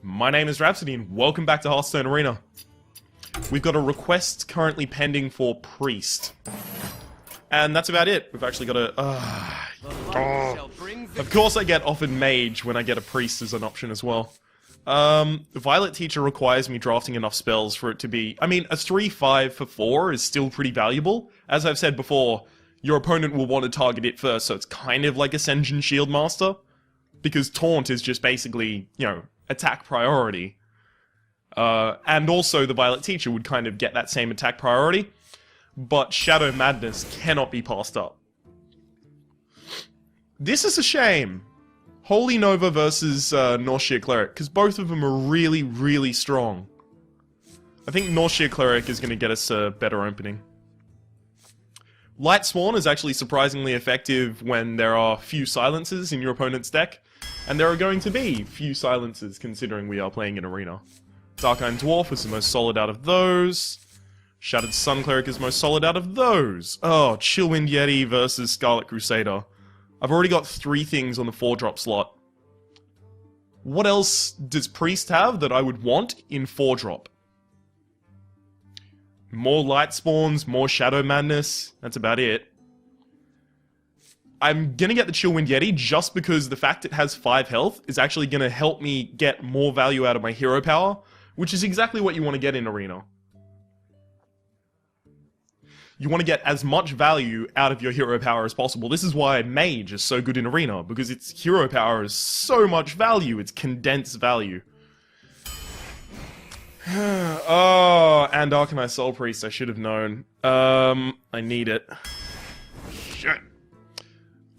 My name is Rhapsody and welcome back to Hearthstone Arena. We've got a request currently pending for Priest. And that's about it. We've actually got a... Of course I get offered Mage when I get a Priest as an option as well. Violet Teacher requires me drafting enough spells for it to be... I mean, a 3-5 for 4 is still pretty valuable. As I've said before, your opponent will want to target it first, so it's kind of like Ascension Shieldmaster. Because Taunt is just basically, you know, attack priority. And also the Violet Teacher would kind of get that same attack priority. But Shadow Madness cannot be passed up. This is a shame. Holy Nova versus Northshire Cleric, because both of them are really, really strong. I think Northshire Cleric is going to get us a better opening. Light Sworn is actually surprisingly effective when there are few silences in your opponent's deck, and there are going to be few silences considering we are playing an arena. Dark Iron Dwarf is the most solid out of those. Shattered Sun Cleric is most solid out of those. Oh, Chillwind Yeti versus Scarlet Crusader. I've already got 3 things on the 4-drop slot. What else does Priest have that I would want in 4-drop? More Light Spawns, more Shadow Madness, that's about it. I'm gonna get the Chillwind Yeti just because the fact it has 5 health is actually gonna help me get more value out of my hero power, which is exactly what you want to get in Arena. You want to get as much value out of your hero power as possible. This is why Mage is so good in Arena, because its hero power is so much value, it's condensed value. Oh, and Arcanine Soul Priest, I should have known. I need it. Shit.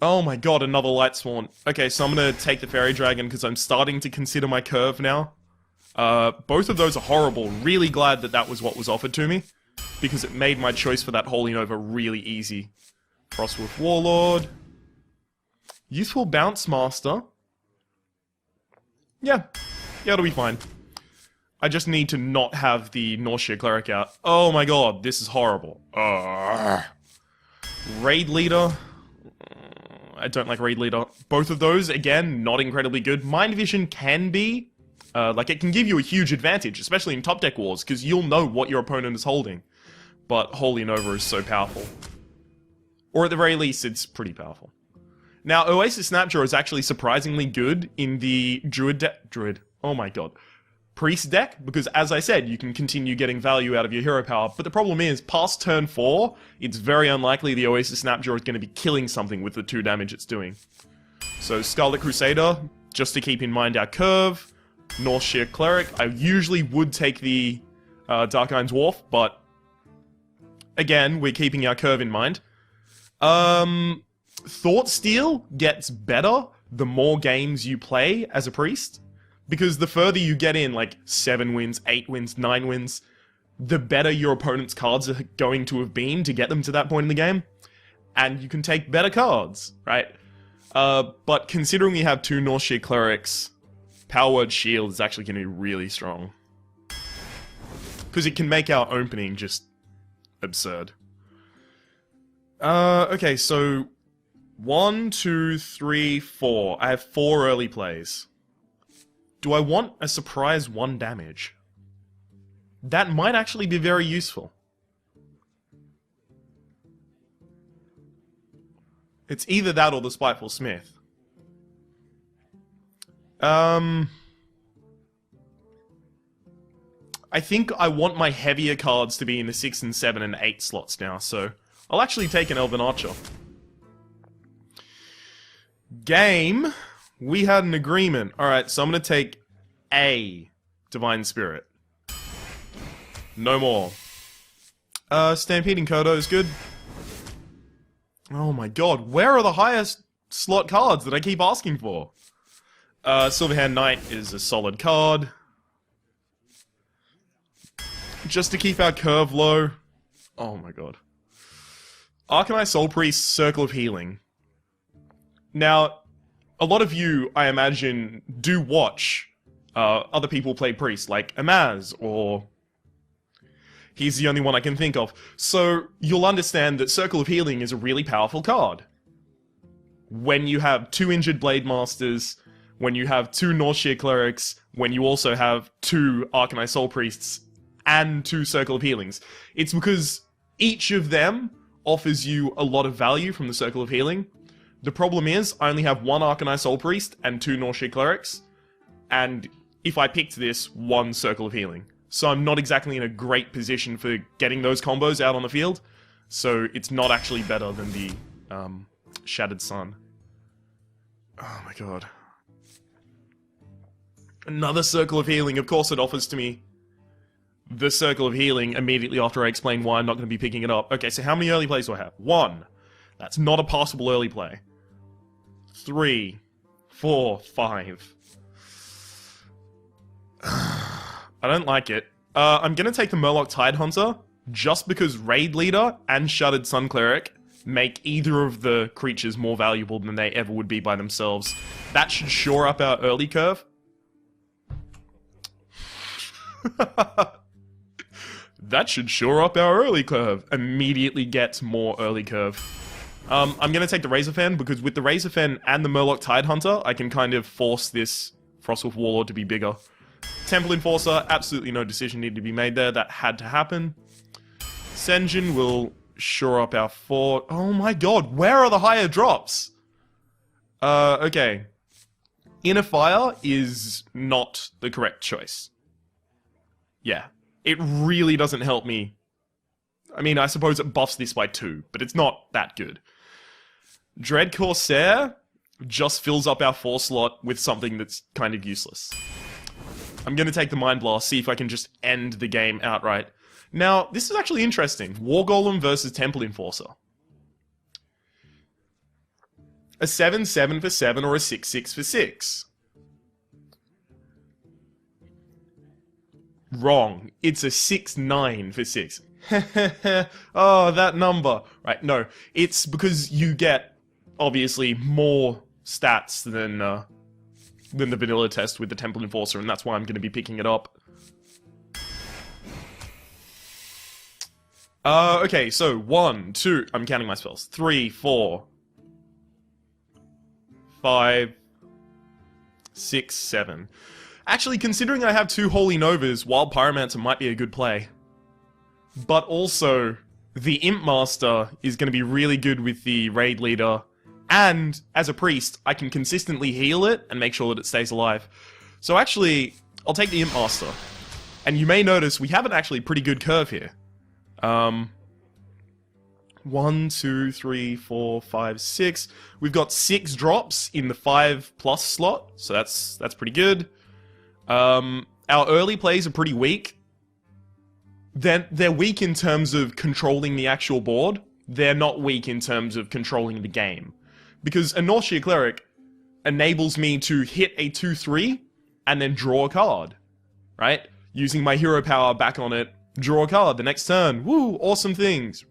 Oh my god, another Light Sworn. Okay, so I'm gonna take the Fairy Dragon because I'm starting to consider my curve now. Both of those are horrible. Really glad that that was what was offered to me, because it made my choice for that Holy Nova really easy. Frostwolf Warlord. Youthful Bounce Master. Yeah, it'll be fine. I just need to not have the Northshire Cleric out. Oh my god, this is horrible. Raid Leader. I don't like Raid Leader. Both of those, again, not incredibly good. Mind Vision can be. Like, it can give you a huge advantage, especially in top deck wars, because you'll know what your opponent is holding. But Holy Nova is so powerful. Or at the very least, it's pretty powerful. Now, Oasis Snapjaw is actually surprisingly good in the oh my god. Priest deck, because as I said, you can continue getting value out of your hero power, but the problem is, past turn 4, it's very unlikely the Oasis Snapjaw is going to be killing something with the 2 damage it's doing. So Scarlet Crusader, just to keep in mind our curve, Northshire Cleric, I usually would take the Dark Iron Dwarf, but again, we're keeping our curve in mind. Thought Steal gets better the more games you play as a Priest. Because the further you get in, like 7 wins, 8 wins, 9 wins, the better your opponent's cards are going to have been to get them to that point in the game. And you can take better cards, right? But considering we have 2 Northshire Clerics, Power Word Shield is actually going to be really strong. Because it can make our opening just absurd. Okay, so 1, 2, 3, 4. I have 4 early plays. Do I want a surprise 1 damage? That might actually be very useful. It's either that or the Spiteful Smith. I think I want my heavier cards to be in the 6 and 7 and 8 slots now, so I'll actually take an Elven Archer. Game. We had an agreement. Alright, so I'm gonna take a Divine Spirit. No more. Stampeding Kodo is good. Oh my god, where are the highest slot cards that I keep asking for? Silverhand Knight is a solid card. Just to keep our curve low. Oh my god. Arcanine Soul Priest, Circle of Healing. Now, a lot of you, I imagine, do watch other people play Priest, like Amaz, or... He's the only one I can think of. So, you'll understand that Circle of Healing is a really powerful card. When you have 2 injured Blade Masters, when you have 2 Northshire Clerics, when you also have 2 Arcanite Soul Priests, and 2 Circle of Healings. It's because each of them offers you a lot of value from the Circle of Healing. The problem is, I only have 1 Arcanite Soul Priest and 2 Northshire Clerics, and if I picked this, 1 Circle of Healing. So I'm not exactly in a great position for getting those combos out on the field, so it's not actually better than the Shattered Sun. Oh my god. Another Circle of Healing, of course it offers to me the Circle of Healing immediately after I explain why I'm not going to be picking it up. Okay, so how many early plays do I have? 1. That's not a possible early play. 3, 4, 5. I don't like it. I'm going to take the Murloc Tidehunter, just because Raid Leader and Shattered Sun Cleric make either of the creatures more valuable than they ever would be by themselves. That should shore up our early curve. That should shore up our early curve. Immediately gets more early curve. I'm going to take the Razorfen, because with the Razorfen and the Murloc Tidehunter, I can kind of force this Frostwolf Warlord to be bigger. Temple Enforcer, absolutely no decision needed to be made there. That had to happen. Senjin will shore up our fort. Oh my god, where are the higher drops? Okay. Inner Fire is not the correct choice. Yeah. It really doesn't help me. I mean, I suppose it buffs this by 2, but it's not that good. Dread Corsair just fills up our 4 slot with something that's kind of useless. I'm going to take the Mind Blast, see if I can just end the game outright. Now, this is actually interesting. War Golem versus Temple Enforcer. A 7-7 for 7 or a 6-6 for 6. Wrong. It's a 6-9 for 6. Oh, that number. Right, no. It's because you get, obviously, more stats than the vanilla test with the Temple Enforcer, and that's why I'm going to be picking it up. Okay, so 1, 2, I'm counting my spells. 3, 4, 5, 6, 7. Actually, considering I have 2 Holy Novas, Wild Pyromancer might be a good play. But also, the Imp Master is going to be really good with the Raid Leader, and as a priest, I can consistently heal it and make sure that it stays alive. So actually, I'll take the Imp Master. And you may notice we have an actually pretty good curve here. 1, 2, 3, 4, 5, 6. We've got 6 drops in the 5+ slot, so that's pretty good. Our early plays are pretty weak. They're weak in terms of controlling the actual board. They're not weak in terms of controlling the game. Because a Northshire Cleric enables me to hit a 2-3 and then draw a card. Right? Using my hero power back on it, draw a card the next turn. Woo, awesome things.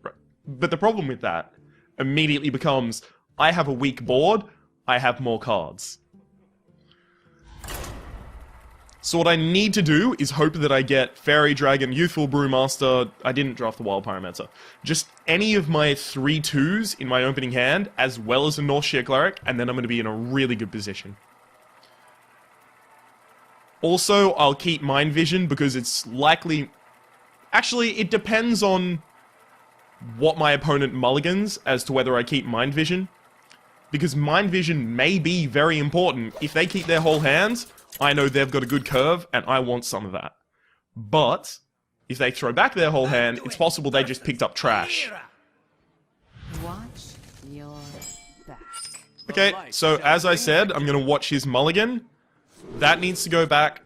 But the problem with that immediately becomes, I have a weak board, I have more cards. So what I need to do is hope that I get Fairy Dragon, Youthful Brewmaster, I didn't draft the Wild Pyromancer, just any of my 3 2s in my opening hand, as well as a Northshire Cleric, and then I'm going to be in a really good position. Also, I'll keep Mind Vision because it's likely... Actually, it depends on what my opponent mulligans as to whether I keep Mind Vision. Because Mind Vision may be very important. If they keep their whole hand, I know they've got a good curve, and I want some of that. But, if they throw back their whole hand, it's possible they just picked up trash. Watch your back. Okay, so as I said, I'm going to watch his mulligan. That needs to go back.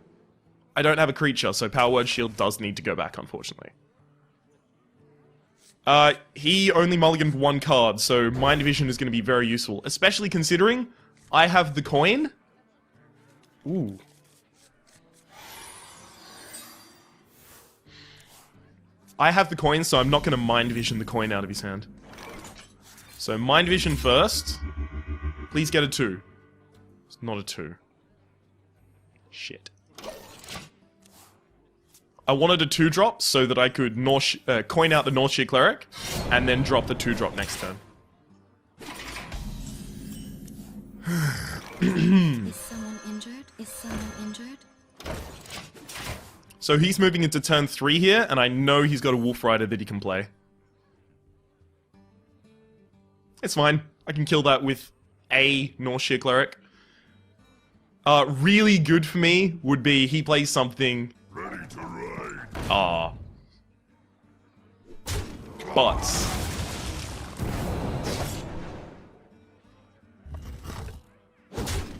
I don't have a creature, so Power Word Shield does need to go back, unfortunately. He only mulliganed 1 card, so Mind Vision is going to be very useful. Especially considering I have the coin. Ooh. I have the coin, so I'm not going to Mind Vision the coin out of his hand. So Mind Vision first. Please get a 2. It's not a 2. Shit. I wanted a 2-drop so that I could coin out the Northshire Cleric, and then drop the 2-drop next turn. Is someone So he's moving into turn 3 here, and I know he's got a Wolf Rider that he can play. It's fine. I can kill that with a North Sheer Cleric. Really good for me would be he plays something... Ready to ride. But...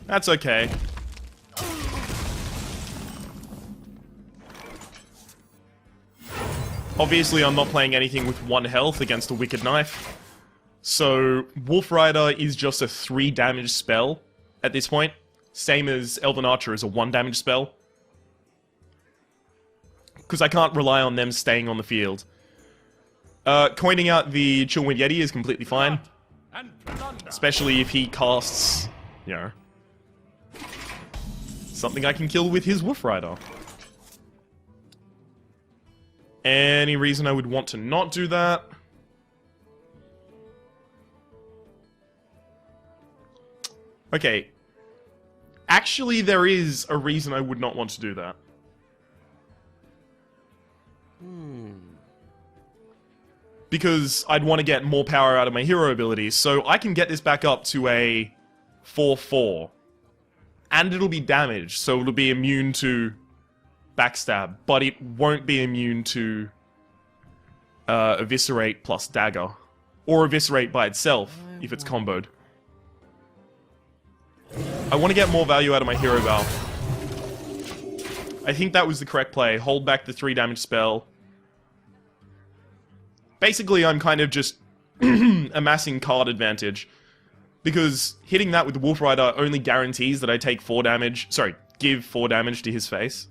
That's okay. Obviously, I'm not playing anything with 1 health against a Wicked Knife. So, Wolf Rider is just a 3 damage spell at this point. Same as Elven Archer is a 1 damage spell. Because I can't rely on them staying on the field. Coining out the Chillwind Yeti is completely fine. Especially if he casts, you know, something I can kill with his Wolf Rider. Any reason I would want to not do that? Okay. Actually, there is a reason I would not want to do that. Because I'd want to get more power out of my hero abilities, so I can get this back up to a 4/4. And it'll be damaged, so it'll be immune to backstab, but it won't be immune to eviscerate plus dagger. Or eviscerate by itself, if it's comboed. I want to get more value out of my hero valve. I think that was the correct play. Hold back the 3 damage spell. Basically, I'm kind of just amassing card advantage. Because hitting that with the Wolf Rider only guarantees that I take 4 damage... Sorry, give 4 damage to his face.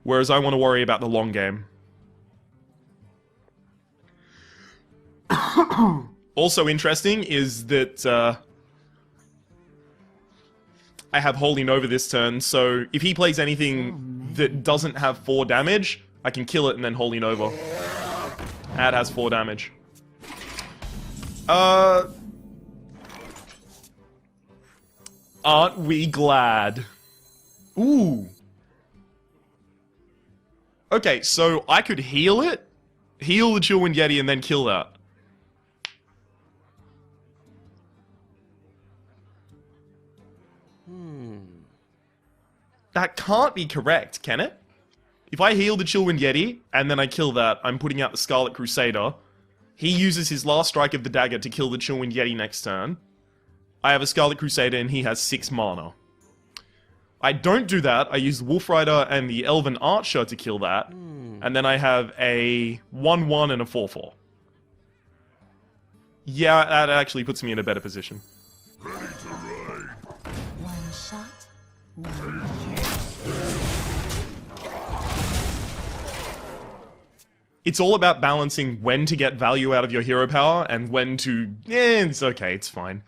Whereas I want to worry about the long game. Also interesting is that I have Holy Nova this turn, so if he plays anything that doesn't have 4 damage, I can kill it and then Holy Nova. And it has 4 damage. Aren't we glad? Ooh. Okay, so I could heal it, heal the Chillwind Yeti, and then kill that. That can't be correct, can it? If I heal the Chillwind Yeti, and then I kill that, I'm putting out the Scarlet Crusader. He uses his last strike of the dagger to kill the Chillwind Yeti next turn. I have a Scarlet Crusader, and he has 6 mana. I don't do that. I use the Wolf Rider and the Elven Archer to kill that. And then I have a 1/1 and a 4/4. Yeah, that actually puts me in a better position. Ready to ride. One shot, one It's all about balancing when to get value out of your hero power and when to... it's okay, it's fine.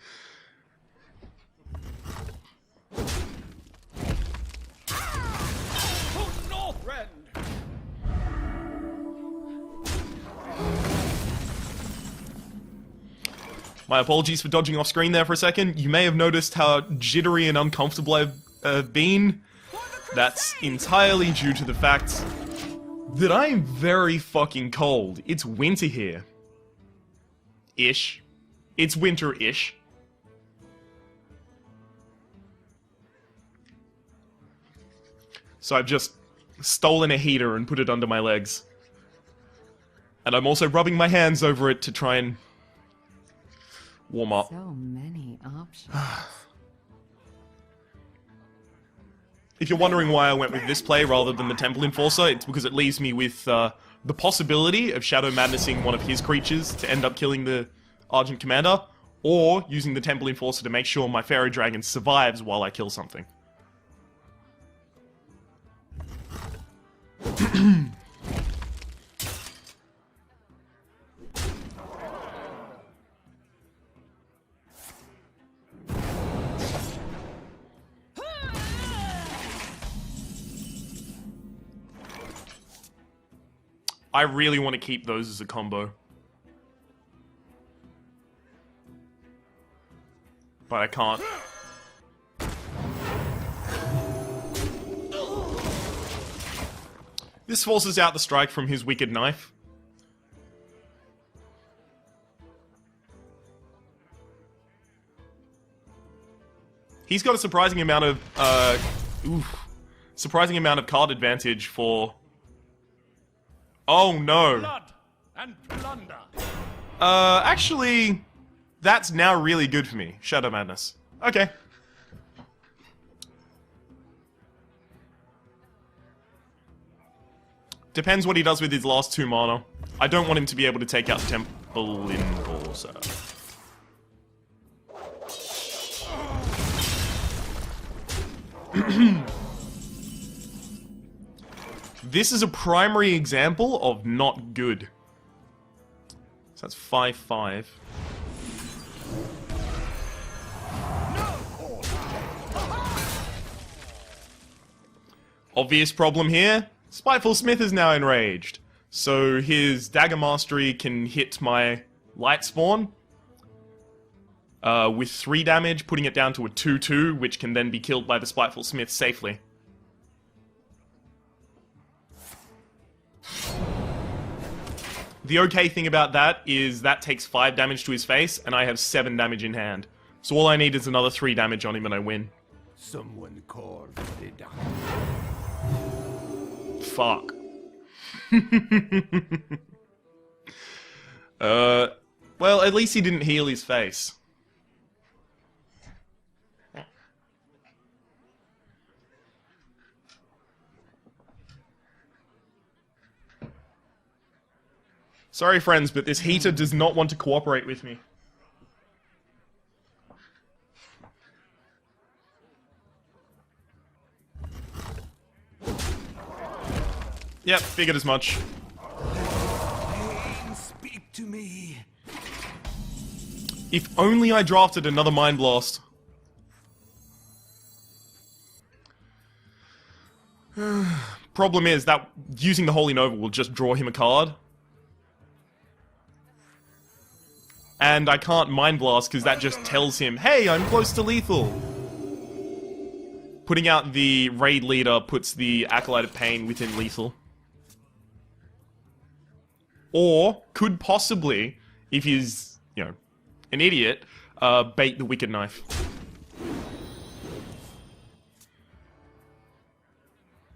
My apologies for dodging off screen there for a second. You may have noticed how jittery and uncomfortable I've been. That's entirely due to the fact that I am very fucking cold. It's winter here. Ish. It's winter-ish. So I've just stolen a heater and put it under my legs. And I'm also rubbing my hands over it to try and warm up. So many options. If you're wondering why I went with this play rather than the Temple Enforcer, it's because it leaves me with the possibility of Shadow Madnessing one of his creatures to end up killing the Argent Commander, or using the Temple Enforcer to make sure my Fairy Dragon survives while I kill something. I really want to keep those as a combo. But I can't. This forces out the strike from his Wicked Knife. He's got a surprising amount of, surprising amount of card advantage for... Oh no. Blood and plunder. Actually, that's now really good for me. Shadow Madness. Okay. Depends what he does with his last 2 mana. I don't want him to be able to take out Temple Enforcer. This is a primary example of not good. So that's 5/5. Obvious problem here. Spiteful Smith is now enraged. So his Dagger Mastery can hit my Light Spawn with 3 damage, putting it down to a 2/2, which can then be killed by the Spiteful Smith safely. The okay thing about that is that takes 5 damage to his face, and I have 7 damage in hand. So all I need is another 3 damage on him and I win. Someone call the doctor. Fuck. Well, at least he didn't heal his face. Sorry, friends, but this heater does not want to cooperate with me. Yep, figured as much. Pain, speak to me. If only I drafted another Mind Blast. Problem is that using the Holy Nova will just draw him a card. And I can't Mind Blast because that just tells him, hey, I'm close to lethal. Putting out the Raid Leader puts the Acolyte of Pain within lethal. Or could possibly, if he's, you know, an idiot, bait the Wicked Knife.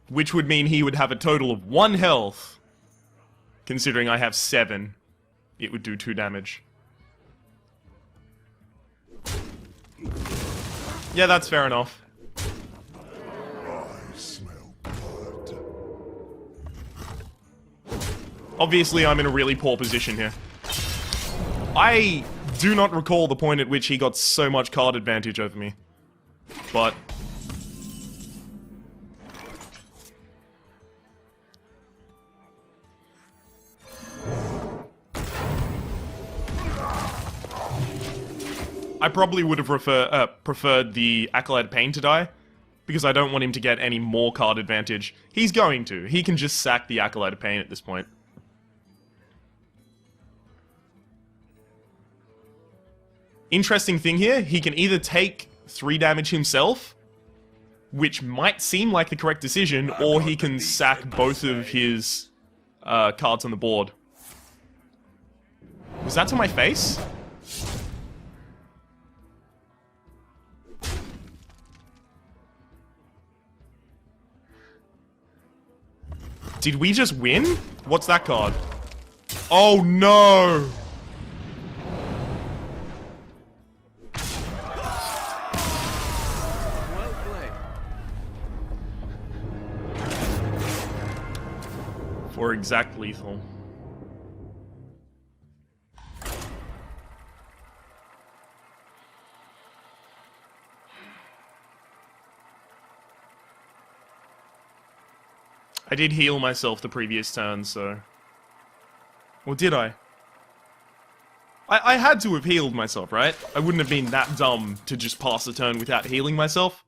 Which would mean he would have a total of 1 health. Considering I have 7, it would do 2 damage. Yeah, that's fair enough. I smell blood. Obviously, I'm in a really poor position here. I do not recall the point at which he got so much card advantage over me. But... I probably would have preferred the Acolyte of Pain to die, because I don't want him to get any more card advantage. He's going to. He can just sack the Acolyte of Pain at this point. Interesting thing here, he can either take 3 damage himself, which might seem like the correct decision, or he can sack both of his cards on the board. Was that to my face? Did we just win? What's that card? Oh no! Well played. For exact lethal. I did heal myself the previous turn, so... Or did I? I had to have healed myself, right? I wouldn't have been that dumb to just pass the turn without healing myself.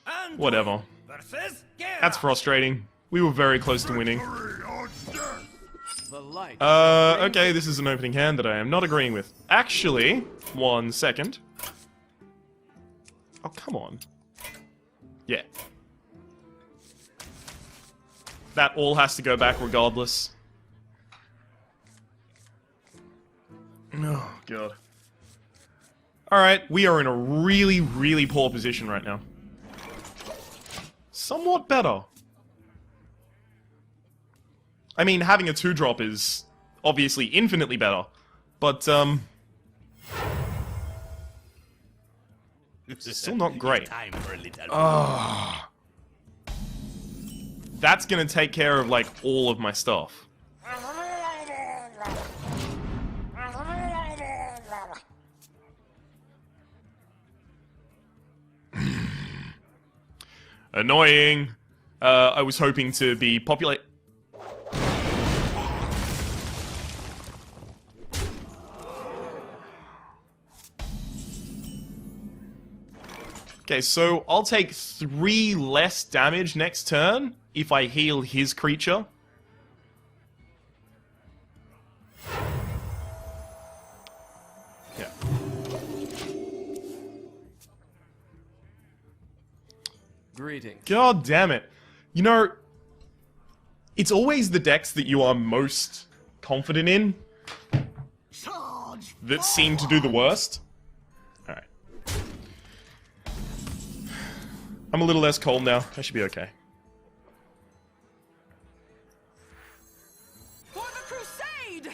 And Whatever. versus Gera. That's frustrating. We were very close to winning. Victory or death. The light. Okay, this is an opening hand that I am not agreeing with. Actually, 1 second. Oh, come on. Yeah. That all has to go back regardless. Oh, God. Alright, we are in a really, really poor position right now. Somewhat better. I mean, having a 2-drop is obviously infinitely better. But, still not great. Time for a little. That's gonna take care of, like, all of my stuff. Annoying. I was hoping to be populate. Okay, so I'll take 3 less damage next turn if I heal his creature. Yeah. Greetings. God damn it. You know, it's always the decks that you are most confident in Charge. that seem to do the worst. Alright. I'm a little less cold now. I should be okay. For the crusade!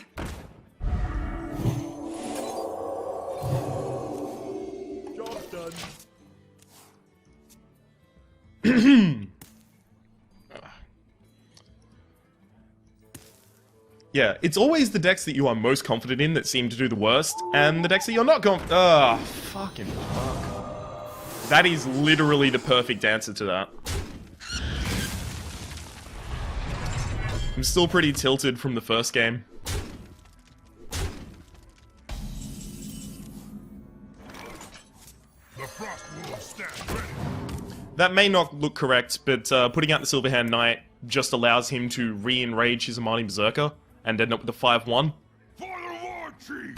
Job's done. Yeah, it's always the decks that you are most confident in that seem to do the worst, and the decks that you're not confident. Ah, fucking fuck. That is literally the perfect answer to that. I'm still pretty tilted from the first game. The frost wolves stand ready. That may not look correct, but putting out the Silverhand Knight just allows him to re-enrage his Amani Berserker and end up with a 5-1. For the war chief.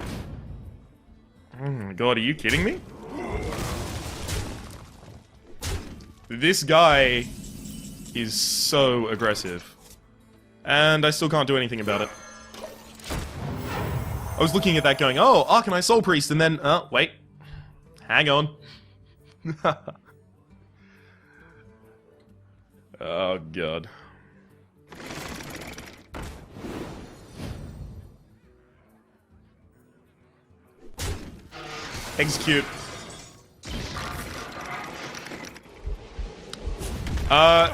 Oh my god, are you kidding me? This guy is so aggressive. And I still can't do anything about it. I was looking at that going, oh, Arcanine Soul Priest, and then, wait. Hang on. Oh, God. Execute.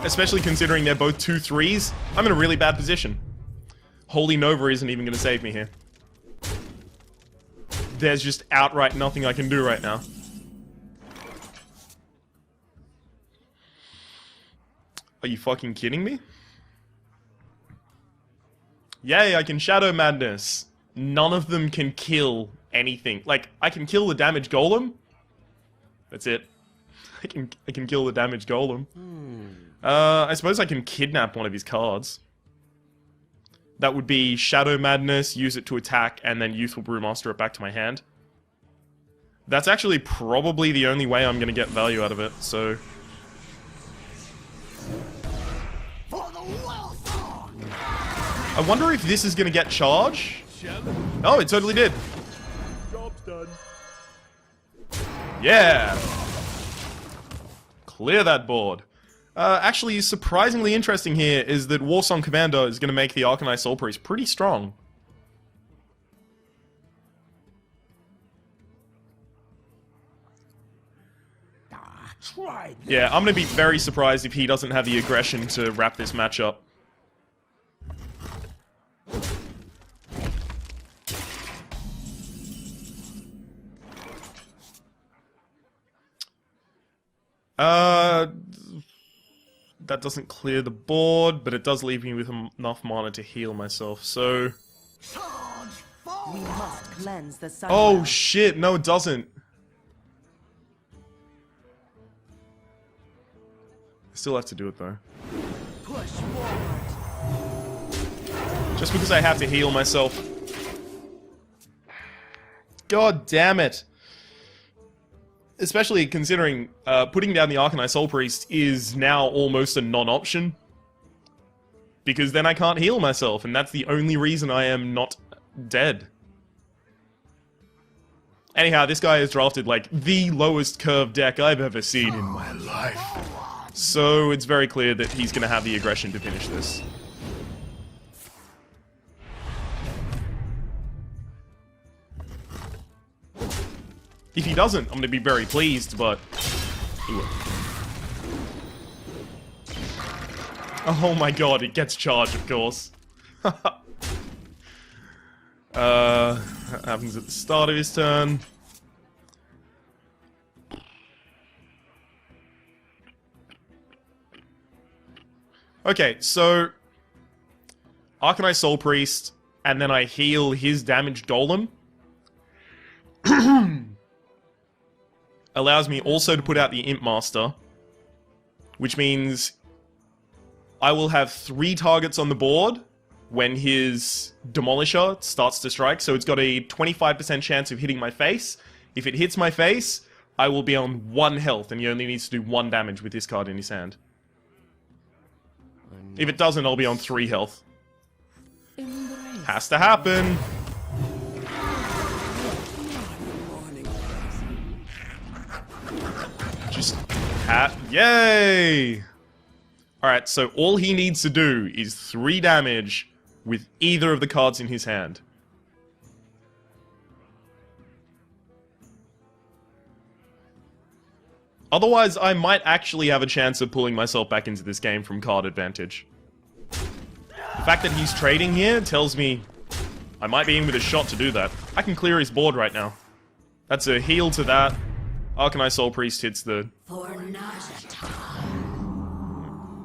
Especially considering they're both 2-3s, I'm in a really bad position. Holy Nova isn't even going to save me here. There's just outright nothing I can do right now. Are you fucking kidding me? Yay, I can Shadow Madness. None of them can kill anything. Like, I can kill the damage golem. That's it. I can kill the damage golem. I suppose I can kidnap one of his cards. That would be Shadow Madness, use it to attack, and then Youthful Brewmaster it back to my hand. That's actually probably the only way I'm gonna get value out of it, so... For the welfare. I wonder if this is gonna get charge? Oh, it totally did. Job's done. Yeah! Clear that board. Actually, surprisingly interesting here is that Warsong Commander is going to make the Arcanine Soul Priest pretty strong. Try this. Yeah, I'm going to be very surprised if he doesn't have the aggression to wrap this match up. That doesn't clear the board, but it does leave me with enough mana to heal myself, so... Charge We forward. must cleanse the sun. Oh shit, no it doesn't. I still have to do it though. Push forward. Just because I have to heal myself. God damn it. Especially considering putting down the Arcanine Soul Priest is now almost a non-option. because then I can't heal myself, and that's the only reason I am not dead. Anyhow, this guy has drafted, like, the lowest curve deck I've ever seen in my life. So it's very clear that he's going to have the aggression to finish this. If he doesn't, I'm going to be very pleased, but he will. Oh my god, it gets charged, of course. That happens at the start of his turn. Okay, so Arcanine Soul Priest, and then I heal his damaged Golem. Allows me also to put out the Imp Master, which means I will have 3 targets on the board when his Demolisher starts to strike, so it's got a 25% chance of hitting my face. If it hits my face, I will be on 1 health, and he only needs to do 1 damage with this card in his hand. If it doesn't, I'll be on 3 health. Has to happen! Just yay! Alright, so all he needs to do is 3 damage with either of the cards in his hand. Otherwise, I might actually have a chance of pulling myself back into this game from card advantage. The fact that he's trading here tells me I might be in with a shot to do that. I can clear his board right now. That's a heal to that. Arcanine Soul Priest hits the... For Najata.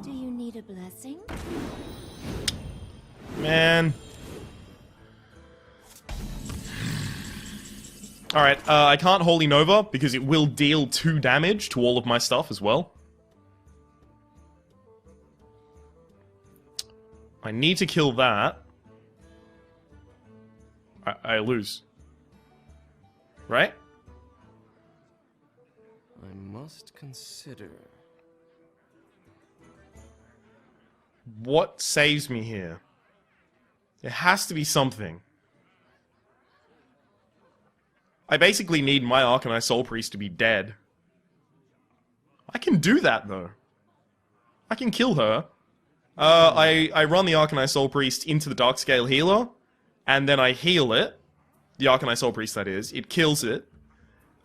Do you need a blessing? Man. Alright, I can't Holy Nova because it will deal 2 damage to all of my stuff as well. I need to kill that. I lose. Right? I must consider. What saves me here? There has to be something. I basically need my Arcanine Soul Priest to be dead. I can do that, though. I can kill her. I run the Arcanine Soul Priest into the Darkscale Healer, and then I heal it. The Arcanine Soul Priest, that is. It kills it.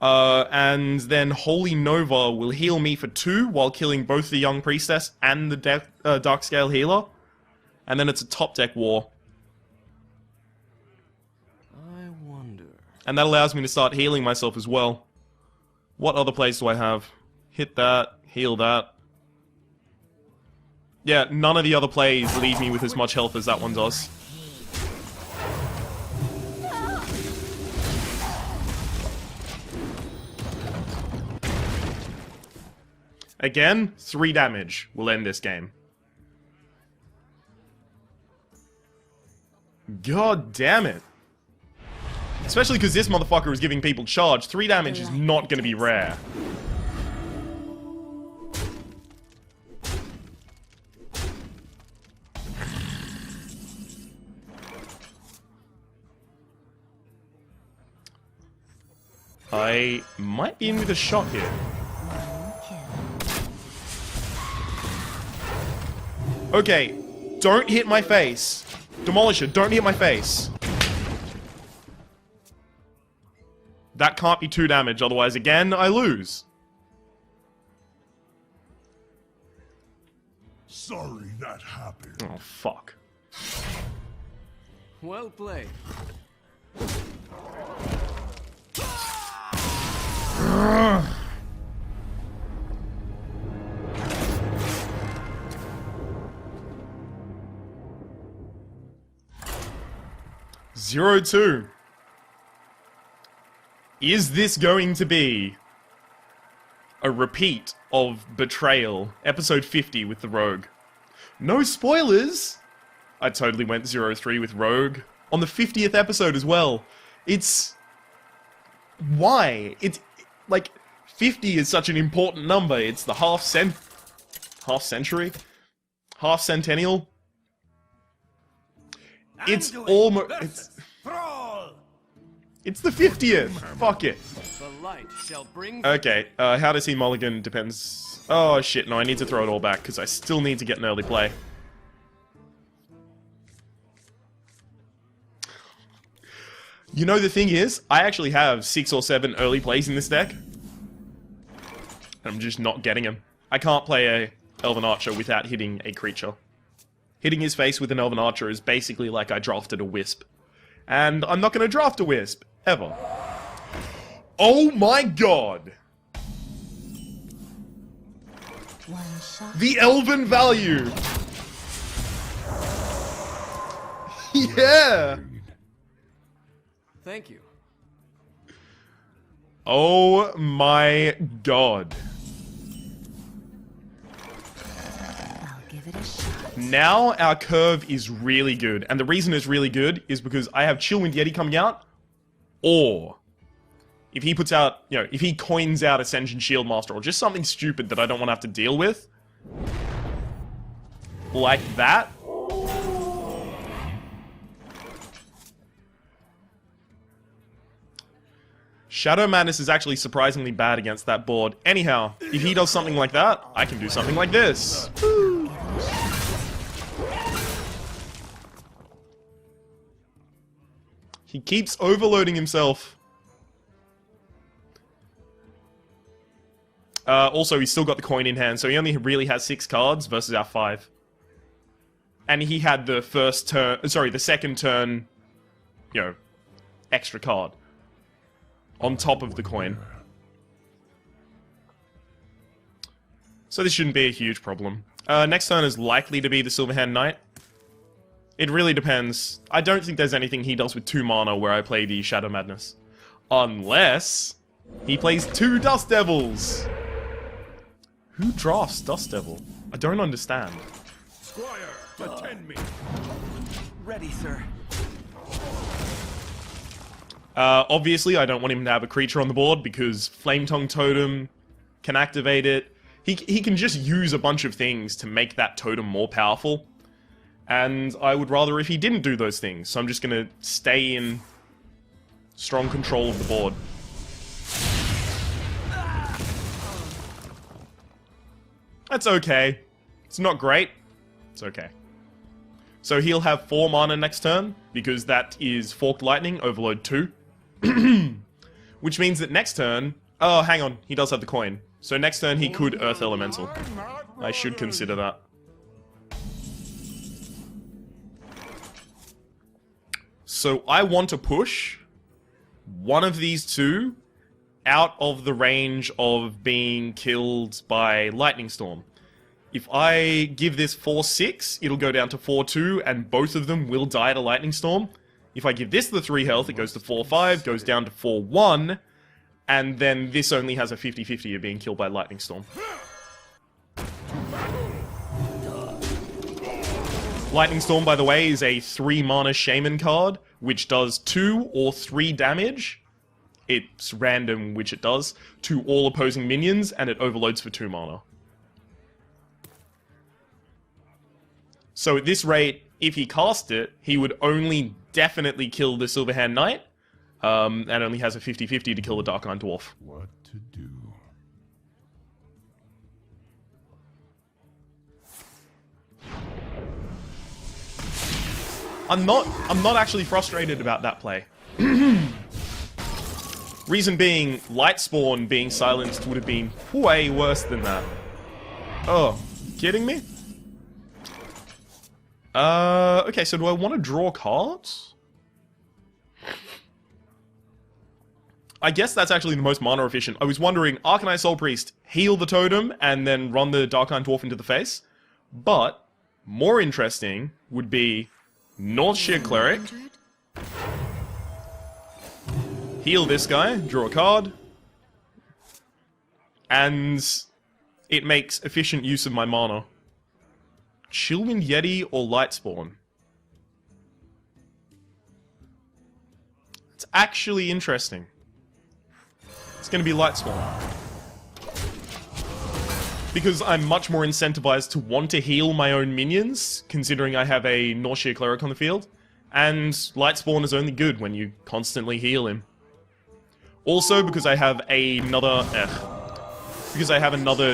And then Holy Nova will heal me for 2 while killing both the Young Priestess and the Darkscale Healer. And then it's a top deck war. I wonder. And that allows me to start healing myself as well. What other plays do I have? Hit that, heal that. Yeah, none of the other plays leave me with as much health as that one does. Again, 3 damage will end this game. God damn it. Especially because this motherfucker is giving people charge. 3 damage is not going to be rare. I might be in with a shot here. Okay, don't hit my face. Demolisher, don't hit my face. That can't be 2 damage, otherwise, again, I lose. Sorry that happened. Oh, fuck. Well played. Zero 2. Is this going to be a repeat of Betrayal, episode 50 with the Rogue? No spoilers! I totally went 0-3 with Rogue on the 50th episode as well. It's... Why? It's... Like, 50 is such an important number. It's the half century? Half centennial? It's almost... It's the 50th! Fuck it. The light shall bring. Okay, how does he mulligan? Depends. Oh shit, no, I need to throw it all back, because I still need to get an early play. You know, the thing is, I actually have 6 or 7 early plays in this deck. And I'm just not getting them. I can't play a Elven Archer without hitting a creature. Hitting his face with an Elven Archer is basically like I drafted a Wisp. And I'm not going to draft a Wisp, ever. Oh my god! One shot. The Elven value! Yeah! Thank you. Oh my god. I'll give it a shot. Now our curve is really good. And the reason it's really good is because I have Chillwind Yeti coming out. Or, if he puts out, you know, if he coins out Ascension Shieldmaster or just something stupid that I don't want to have to deal with. Like that. Shadow Madness is actually surprisingly bad against that board. Anyhow, if he does something like that, I can do something like this. Woo. He keeps overloading himself. Also, he's still got the coin in hand, so he only really has 6 cards versus our 5. And he had the first turn, sorry, the second turn, you know, extra card on top of the coin. So this shouldn't be a huge problem. Next turn is likely to be the Silverhand Knight. It really depends. I don't think there's anything he does with 2 mana where I play the Shadow Madness. Unless he plays 2 Dust Devils. Who drafts Dust Devil? I don't understand. Squire, attend me. Ready, sir. Obviously, I don't want him to have a creature on the board because Flame Tongue Totem can activate it. He can just use a bunch of things to make that totem more powerful. And I would rather if he didn't do those things. So I'm just going to stay in strong control of the board. That's okay. It's not great. It's okay. So he'll have 4 mana next turn, because that is Forked Lightning, Overload 2. Which means that next turn... Oh, hang on. He does have the coin. So next turn he could Earth Elemental. I should consider that. So I want to push one of these 2 out of the range of being killed by Lightning Storm. If I give this 4-6, it'll go down to 4-2, and both of them will die to Lightning Storm. If I give this the 3 health, it goes to 4-5, goes down to 4-1, and then this only has a 50-50 of being killed by Lightning Storm. Lightning Storm, by the way, is a 3 mana Shaman card, which does 2 or 3 damage. It's random which it does, to all opposing minions, and it overloads for 2 mana. So at this rate, if he cast it, he would only definitely kill the Silverhand Knight, and only has a 50-50 to kill the Dark Iron Dwarf. What to do? I'm not actually frustrated about that play. Reason being, Lightspawn being silenced would have been way worse than that. Oh, kidding me? Okay, so do I want to draw cards? I guess that's actually the most mana efficient. I was wondering, Arcanite Soul Priest, heal the totem, and then run the Dark Iron Dwarf into the face. But, more interesting would be Northshire Cleric, heal this guy, draw a card, and it makes efficient use of my mana. Chillwind Yeti or Lightspawn? It's actually interesting. It's going to be Lightspawn. Because I'm much more incentivized to want to heal my own minions, considering I have a Northshire Cleric on the field, And Lightspawn is only good when you constantly heal him. Also, because I have another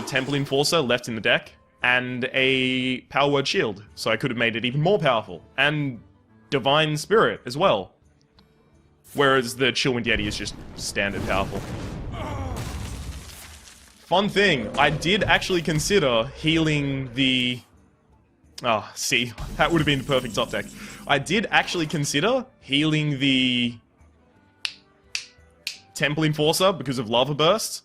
Temple Enforcer left in the deck, and a Power Word Shield, so I could have made it even more powerful. And Divine Spirit as well. Whereas the Chillwind Yeti is just standard powerful. Fun thing, I did actually consider healing the... Oh, see, that would have been the perfect top deck. I did actually consider healing the Temple Enforcer because of Lava Burst,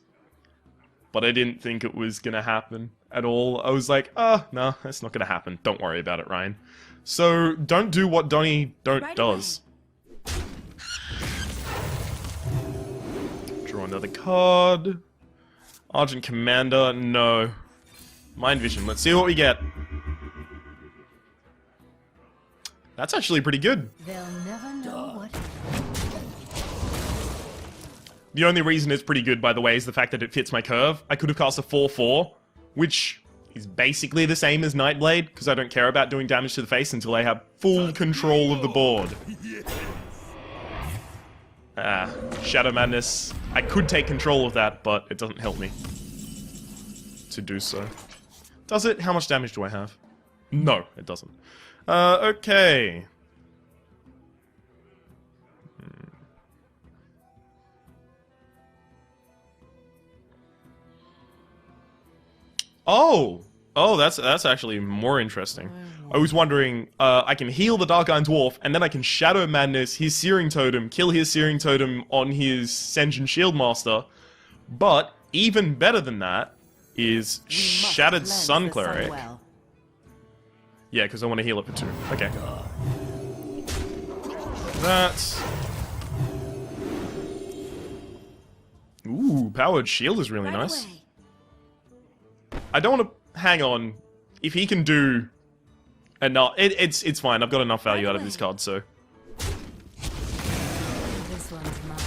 but I didn't think it was gonna happen at all. I was like, oh, no, that's not gonna happen. Don't worry about it, Ryan. So, don't do what Donnie does. Draw another card. Argent Commander, no. Mind Vision, let's see what we get. That's actually pretty good. They'll never know what. The only reason it's pretty good, by the way, is the fact that it fits my curve. I could have cast a 4/4, which is basically the same as Nightblade, because I don't care about doing damage to the face until I have full control of the board. Shadow Madness. I could take control of that, but it doesn't help me to do so. Does it? How much damage do I have? No, it doesn't. Okay. Oh! Oh, that's actually more interesting. I was wondering, I can heal the Dark Iron Dwarf, and then I can Shadow Madness his Searing Totem, kill his Searing Totem on his Sen'jin Shieldmaster, but even better than that is Shattered Sun Cleric. Yeah, because I want to heal it for 2. Okay. That's... Ooh, Powered Shield is really nice. I don't want to... Hang on. If he can do... enough, it's fine. I've got enough value out of this card, so... This one's mine.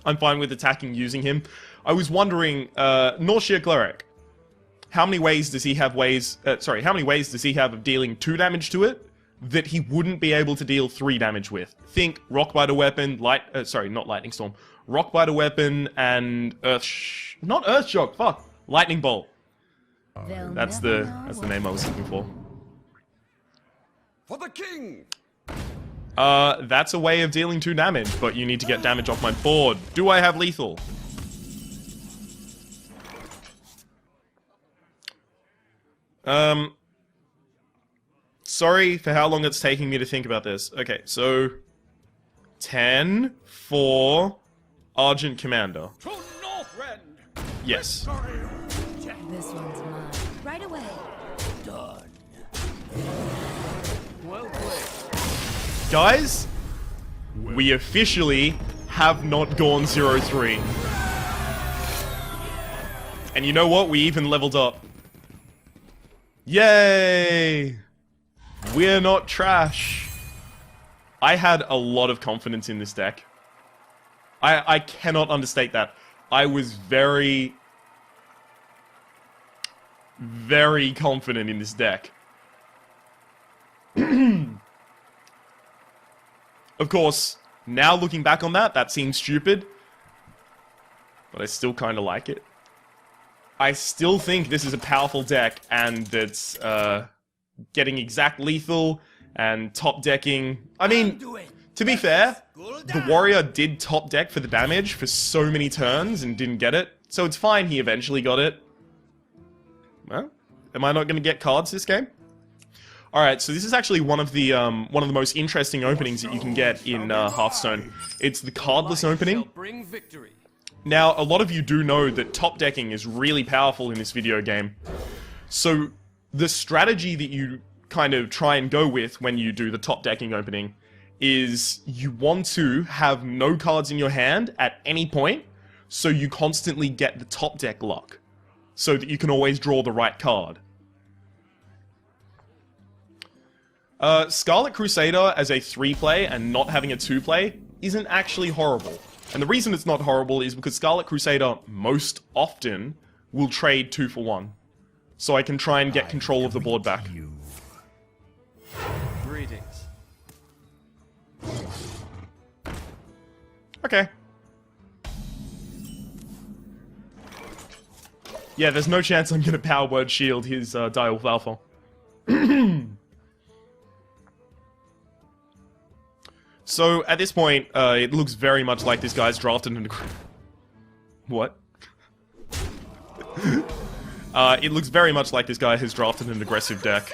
I'm fine with attacking using him. I was wondering, Norshir Cleric. How many ways does he have how many ways does he have of dealing 2 damage to it that he wouldn't be able to deal 3 damage with? Think Rockbiter Weapon, not Lightning Storm. Rockbiter Weapon and not Earth Shock, fuck. Lightning Bolt. That's the name I was looking for. For the king! That's a way of dealing 2 damage, but you need to get damage off my board. Do I have lethal? Sorry for how long it's taking me to think about this. Okay, so 10 for Argent Commander. To Northrend! Yes. This one's mine. Right away. Done. Well played. Guys, we officially have not gone 0-3. And you know what? We even leveled up. Yay! We're not trash. I had a lot of confidence in this deck. I cannot understate that. I was very, very confident in this deck. Of course, now looking back on that, that seems stupid. But I still kind of like it. I still think this is a powerful deck, and it's getting exact lethal and top decking. I mean, to be fair, the warrior did top deck for the damage for so many turns and didn't get it, so it's fine he eventually got it. Well, am I not going to get cards this game? Alright, so this is actually one of the most interesting openings that you can get in Hearthstone. It's the cardless opening. Bring victory. Now, a lot of you do know that top decking is really powerful in this video game. So, the strategy that you kind of try and go with when you do the top decking opening is you want to have no cards in your hand at any point, so you constantly get the top deck luck, so that you can always draw the right card. Scarlet Crusader as a 3-play and not having a 2-play isn't actually horrible. And the reason it's not horrible is because Scarlet Crusader most often will trade 2 for 1. So I can try and get control of the board back. Greetings. Okay. Yeah, there's no chance I'm gonna power word shield his Direwolf Alpha. So, at this point, it looks very much like this guy's drafted an... What? It looks very much like this guy has drafted an aggressive deck.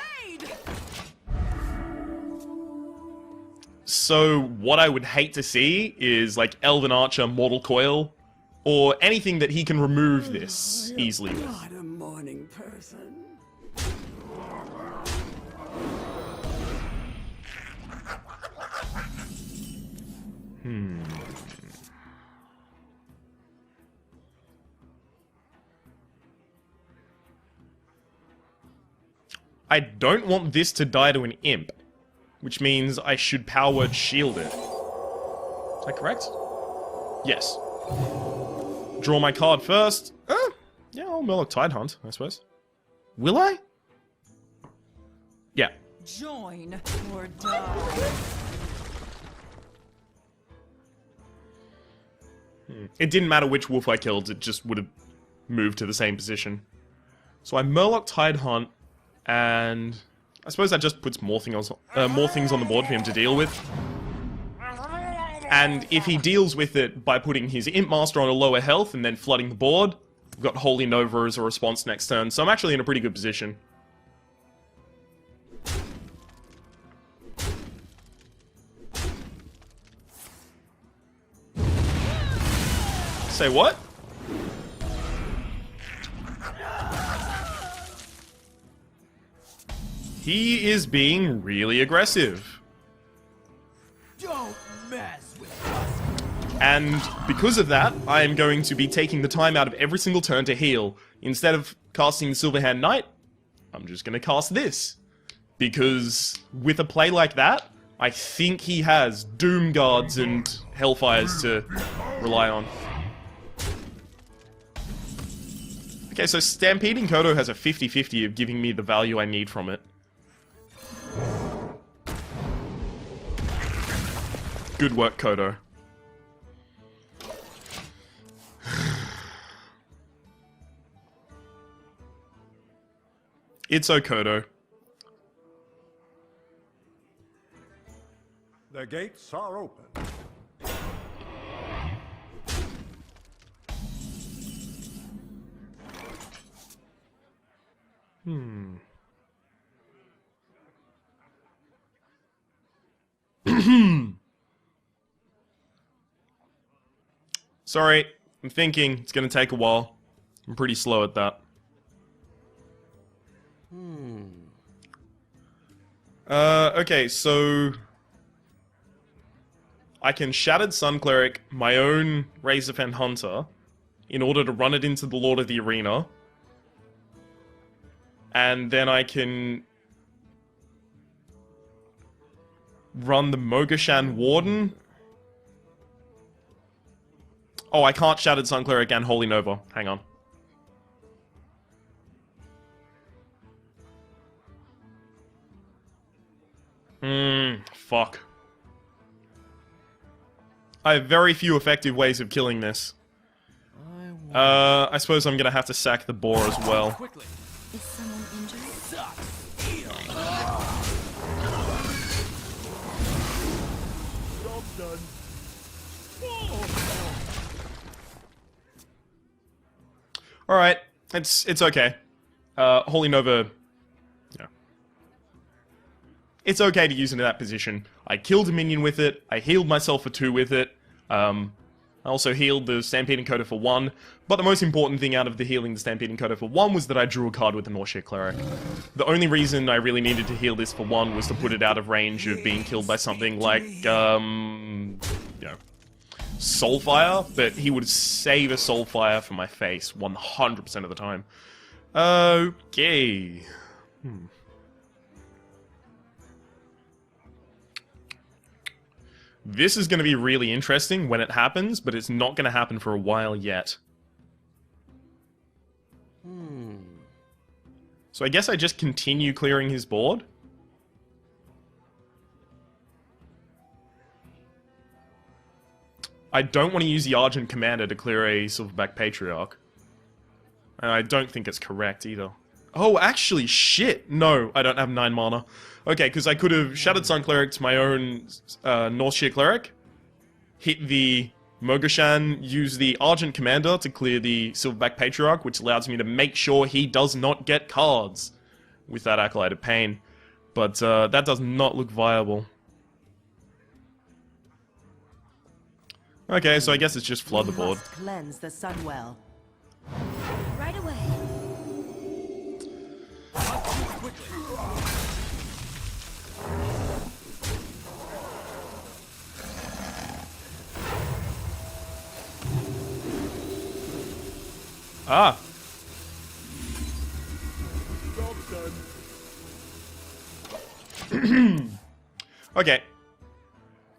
So, what I would hate to see is, like, Elven Archer, Mortal Coil, or anything that he can remove this easily with. Not a morning person. I don't want this to die to an imp, which means I should power word shield it. Is that correct? Yes. Draw my card first. Yeah, I'll Murloc Tidehunt, I suppose. Will I? Yeah. Join or die. It didn't matter which wolf I killed, it just would have moved to the same position. So I Murloc Tidehunt, and I suppose that just puts more things on the board for him to deal with. And if he deals with it by putting his Imp Master on a lower health and then flooding the board, we've got Holy Nova as a response next turn, so I'm actually in a pretty good position. Say what? He is being really aggressive. Don't mess with us. And because of that, I am going to be taking the time out of every single turn to heal. Instead of casting the Silverhand Knight, I'm just going to cast this. Because with a play like that, I think he has Doom Guards and Hellfires to rely on. Okay, so Stampeding Kodo has a 50-50 of giving me the value I need from it. Good work, Kodo. It's Kodo. The gates are open. Sorry, I'm thinking. It's gonna take a while. I'm pretty slow at that. Okay, so... I can Shattered Sun Cleric my own Razorfen Hunter in order to run it into the Lord of the Arena. And then I can run the Mogashan Warden. Oh, I can't Shattered Sun Cleric and Holy Nova. Hang on. Fuck. I have very few effective ways of killing this. I suppose I'm gonna have to sack the boar as well. Quickly. Is someone injured? Job done. Alright, it's okay. Holy Nova... Yeah. It's okay to use it in that position. I killed a minion with it, I healed myself for 2 with it, I also healed the Stampeding Coda for 1, but the most important thing out of the healing the Stampeding Coda for 1 was that I drew a card with the Nausea Cleric. The only reason I really needed to heal this for 1 was to put it out of range of being killed by something like, you know, Soulfire, but he would save a Soulfire for my face 100% of the time. Okay. This is going to be really interesting when it happens, but it's not going to happen for a while yet. So I guess I just continue clearing his board. I don't want to use the Argent Commander to clear a Silverback Patriarch. And I don't think it's correct either. Oh, actually, shit! No, I don't have 9 mana. Okay, because I could have Shattered Sun Cleric to my own Northshire Cleric, hit the Mogashan, use the Argent Commander to clear the Silverback Patriarch, which allows me to make sure he does not get cards with that Acolyte of Pain. But that does not look viable. Okay, so I guess it's just flood the board. Must cleanse the Sunwell. Right away. Ah! Job done. Okay.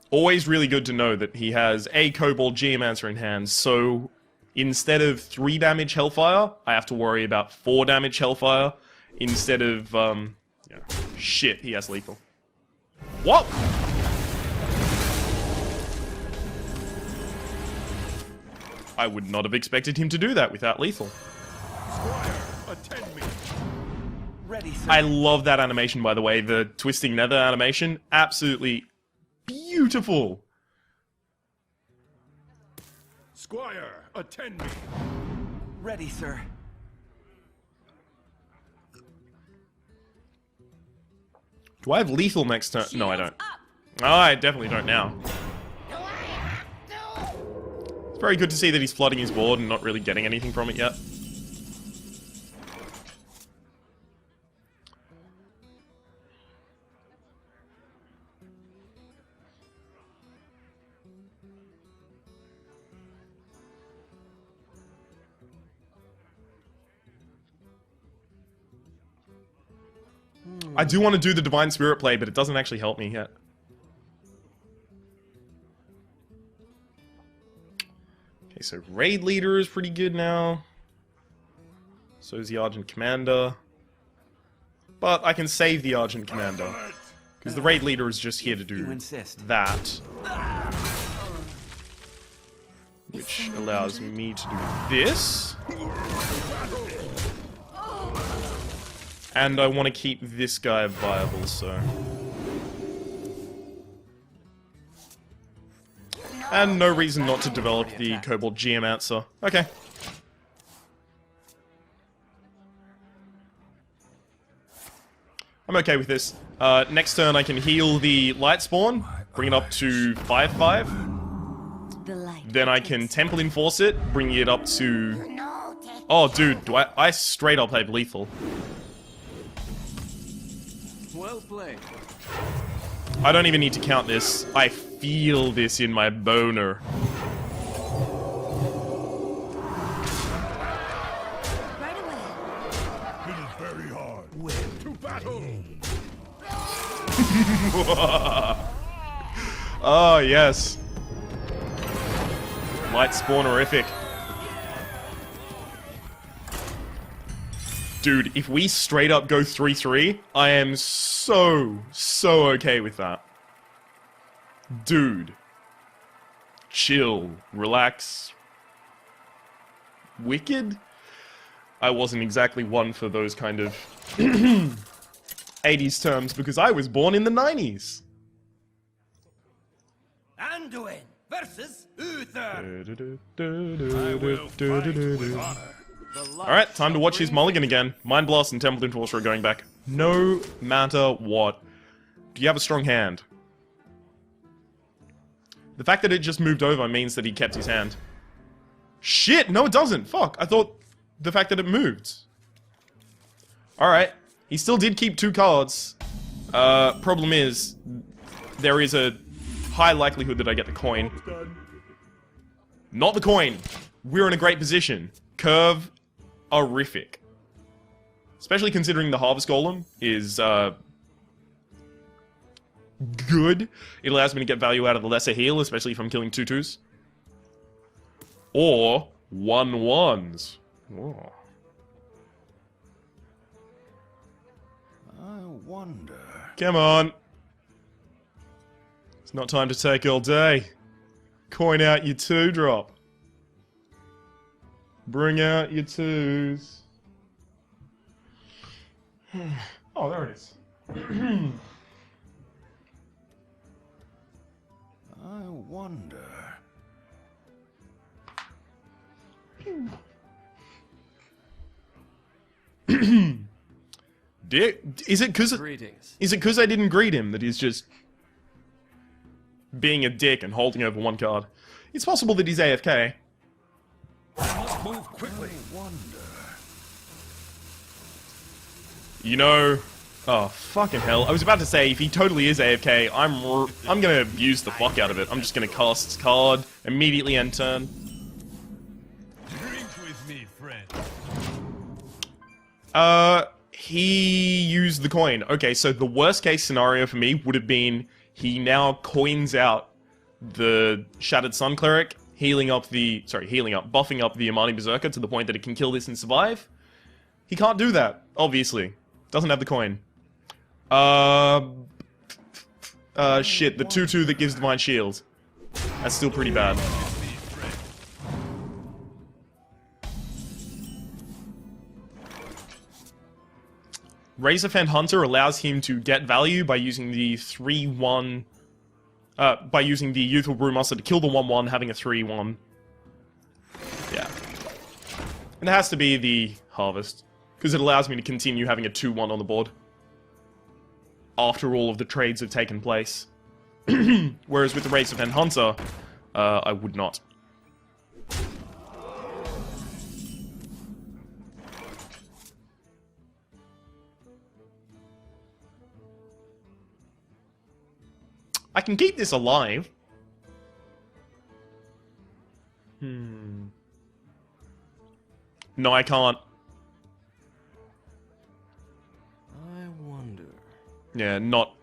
Always really good to know that he has a Kobold Geomancer in hand, so instead of 3 damage Hellfire, I have to worry about 4 damage Hellfire, instead of, yeah. Shit, he has lethal. What? I would not have expected him to do that without lethal. Squire, attend me. Ready, sir. I love that animation, by the way, the Twisting Nether animation. Absolutely beautiful. Squire, attend me. Ready, sir. Do I have lethal next turn? No, I don't. Oh, I definitely don't now. It's very good to see that he's flooding his board and not really getting anything from it yet. I do want to do the Divine Spirit play, but it doesn't actually help me yet. Okay, so Raid Leader is pretty good now. So is the Argent Commander. But I can save the Argent Commander. Because the Raid Leader is just here to do You insist. that. Which allows me to do this. And I want to keep this guy viable, so... And no reason not to develop the Kobold Geomancer. Okay. I'm okay with this. Next turn I can heal the Lightspawn, bring it up to 5/5. The light. Then I can Temple Enforce it, bring it up to... Oh, dude, do I straight up have lethal. Well played. I don't even need to count this. I feel this in my boner. Right away. It is very hard. To battle. Oh, yes. Light spawnerific. Dude, if we straight up go 3-3, I am so okay with that. Dude. Chill. Relax. Wicked? I wasn't exactly one for those kind of 80s terms because I was born in the 90s. Anduin versus Uther. I will fight with honor. Alright, time to watch his mulligan again. Mind Blast and Temple Enforcer are going back. No matter what. Do you have a strong hand? The fact that it just moved over means that he kept his hand. Shit! No, it doesn't! Fuck! I thought the fact that it moved. Alright. He still did keep 2 cards. Problem is, there is a high likelihood that I get the coin. Done. Not the coin! We're in a great position. Curve, horrific. Especially considering the Harvest Golem is, good. It allows me to get value out of the lesser heal, especially if I'm killing 2/2s. Or 1/1s. Oh. I wonder. Come on. It's not time to take all day. Coin out your 2-drop. Bring out your 2s. Oh, there it is. I wonder. Is it Greetings. because I didn't greet him that he's just being a dick and holding over one card? It's possible that he's AFK. Move quickly. I wonder. You know, oh fucking hell! I was about to say if he totally is AFK, I'm gonna abuse the fuck out of it. I'm just gonna cast his card immediately end turn. Drink with me, friend. He used the coin. Okay, so the worst case scenario for me would have been he now coins out the Shattered Sun Cleric, buffing up the Amani Berserker to the point that it can kill this and survive. He can't do that, obviously. Doesn't have the coin. Shit, the 2/2 that gives Divine Shield. That's still pretty bad. Razorfen Hunter allows him to get value by using the 3/1... by using the Youthful Brewmaster to kill the 1/1, having a 3/1. Yeah. And it has to be the Harvest, because it allows me to continue having a 2/1 on the board. After all of the trades have taken place. Whereas with the Razorfen Hunter, I would not. I can keep this alive. No, I can't. I wonder. Yeah, not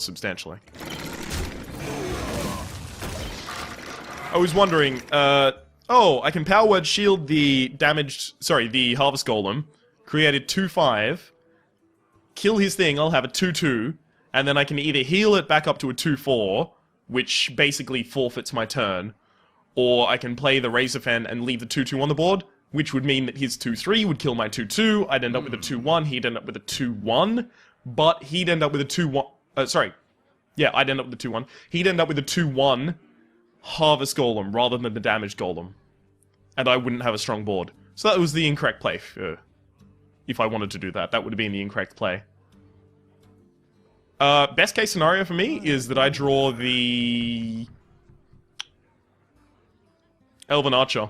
substantially. I was wondering, oh, I can Power Word Shield the the Harvest Golem, create a 2/5, kill his thing, I'll have a 2/2, and then I can either heal it back up to a 2/4, which basically forfeits my turn, or I can play the Razorfen and leave the 2/2 on the board, which would mean that his 2/3 would kill my 2/2, I'd end up with a 2/1, he'd end up with a 2/1, but he'd end up with a 2/1, yeah, I'd end up with a 2/1, he'd end up with a 2/1 Harvest Golem rather than the Damaged Golem, and I wouldn't have a strong board. So that was the incorrect play, if I wanted to do that, that would have been the incorrect play. Best case scenario for me is that I draw the Elven Archer.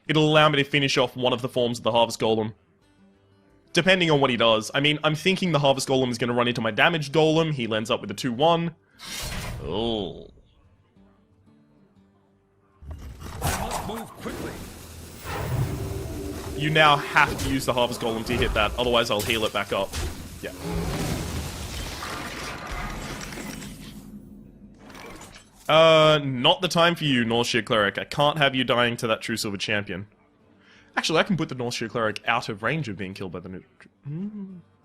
It'll allow me to finish off one of the forms of the Harvest Golem. Depending on what he does. I mean, I'm thinking the Harvest Golem is going to run into my Damaged Golem. He ends up with a 2/1. Oh. Move quickly. You now have to use the Harvest Golem to hit that, otherwise I'll heal it back up. Yeah. Not the time for you, Northshire Cleric. I can't have you dying to that True Silver Champion. Actually, I can put the Northshire Cleric out of range of being killed by the new...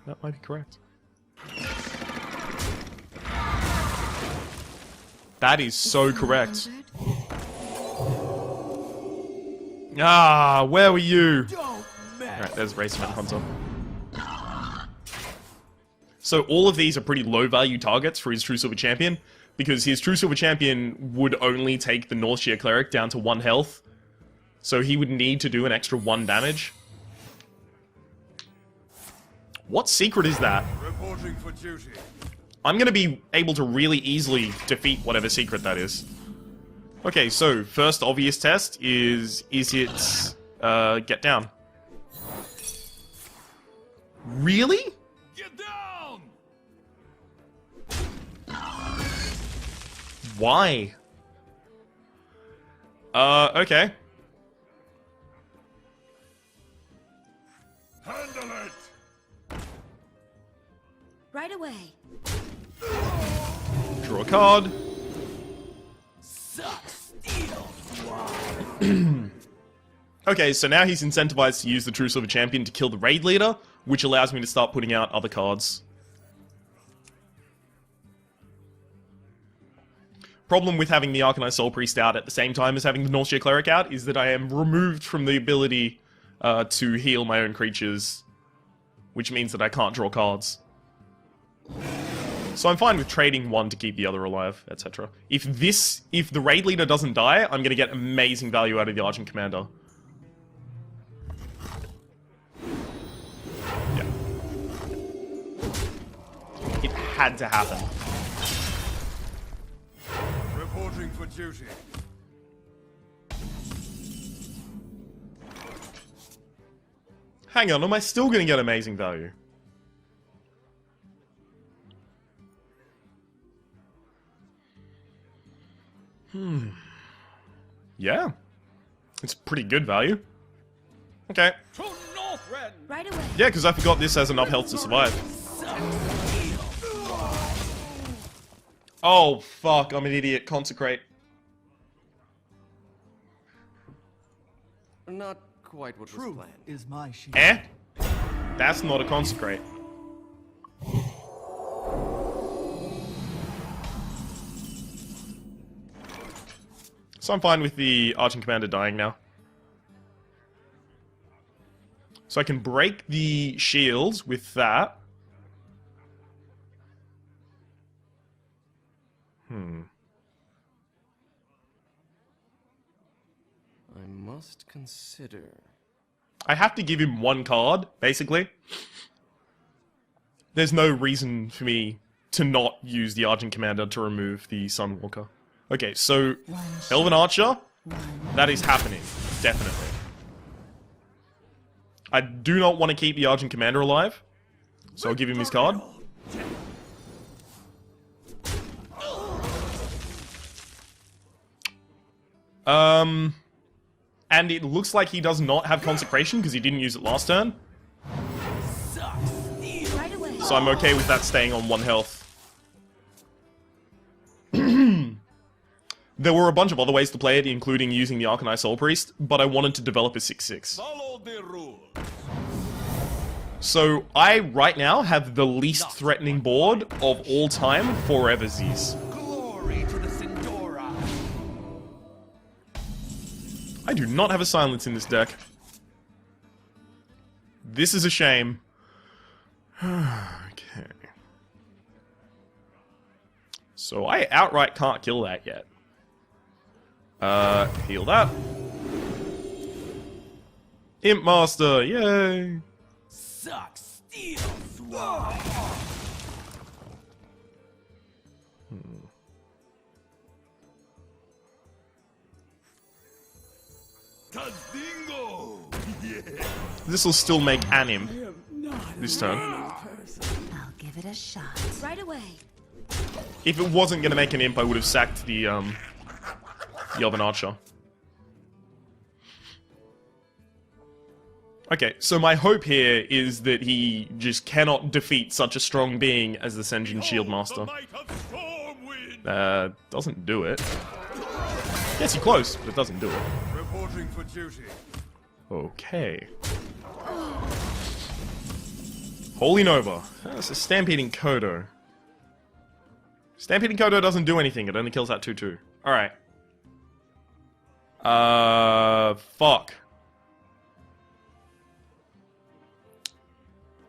that might be correct. That is so correct. Ah, where were you? Alright, there's Razorfen Hunter. So all of these are pretty low value targets for his True Silver Champion, because his True Silver Champion would only take the Northshire Cleric down to 1 health, so he would need to do an extra 1 damage. What secret is that? Reporting for duty. I'm gonna be able to really easily defeat whatever secret that is. Okay, so first obvious test is it get down? Really? Get down! Why? Okay. Handle it! Right away. Draw a card. Okay, so now he's incentivized to use the True Silver Champion to kill the raid leader, which allows me to start putting out other cards. problem with having the Arcanine Soul Priest out at the same time as having the Northshire Cleric out is that I am removed from the ability to heal my own creatures, which means that I can't draw cards. So I'm fine with trading one to keep the other alive, etc. If the raid leader doesn't die, I'm gonna get amazing value out of the Argent Commander. Yeah. It had to happen. Reporting for duty. Hang on, am I still gonna get amazing value? Yeah. It's pretty good value. Okay. Right away. Yeah, because I forgot this has enough health to survive. Oh, fuck, I'm an idiot. Consecrate. Not quite what was planned. Is my shield. Eh? That's not a consecrate. So I'm fine with the Arching Commander dying now. So I can break the shields with that. I must consider. I have to give him one card, basically. There's no reason for me to not use the Argent Commander to remove the Sunwalker. Okay, so Elven Archer, that is happening, definitely. I do not want to keep the Argent Commander alive, so I'll give him his card. And it looks like he does not have Consecration because he didn't use it last turn. Right away. So I'm okay with that staying on 1 health. There were a bunch of other ways to play it, including using the Arcanine Soul Priest, but I wanted to develop a 6/6. Follow the rules. So I, right now, have the least threatening board of all time for Everseas. Glory to the Sindora. I do not have a silence in this deck. This is a shame. Okay. So I outright can't kill that yet. Heal that. Imp Master, yay! Suck, steal, swallow. Kazingo. Yeah. This will still make an imp this turn. I'll give it a shot. Right away. If it wasn't gonna make an imp, I would have sacked the Elven Archer. Okay, so my hope here is that he just cannot defeat such a strong being as the Senjin Shieldmaster. Doesn't do it. Gets you close, but it doesn't do it. Reporting for duty. Okay. Holy Nova. That's a Stampeding Kodo. Stampeding Kodo doesn't do anything, it only kills that 2/2. Alright. Fuck.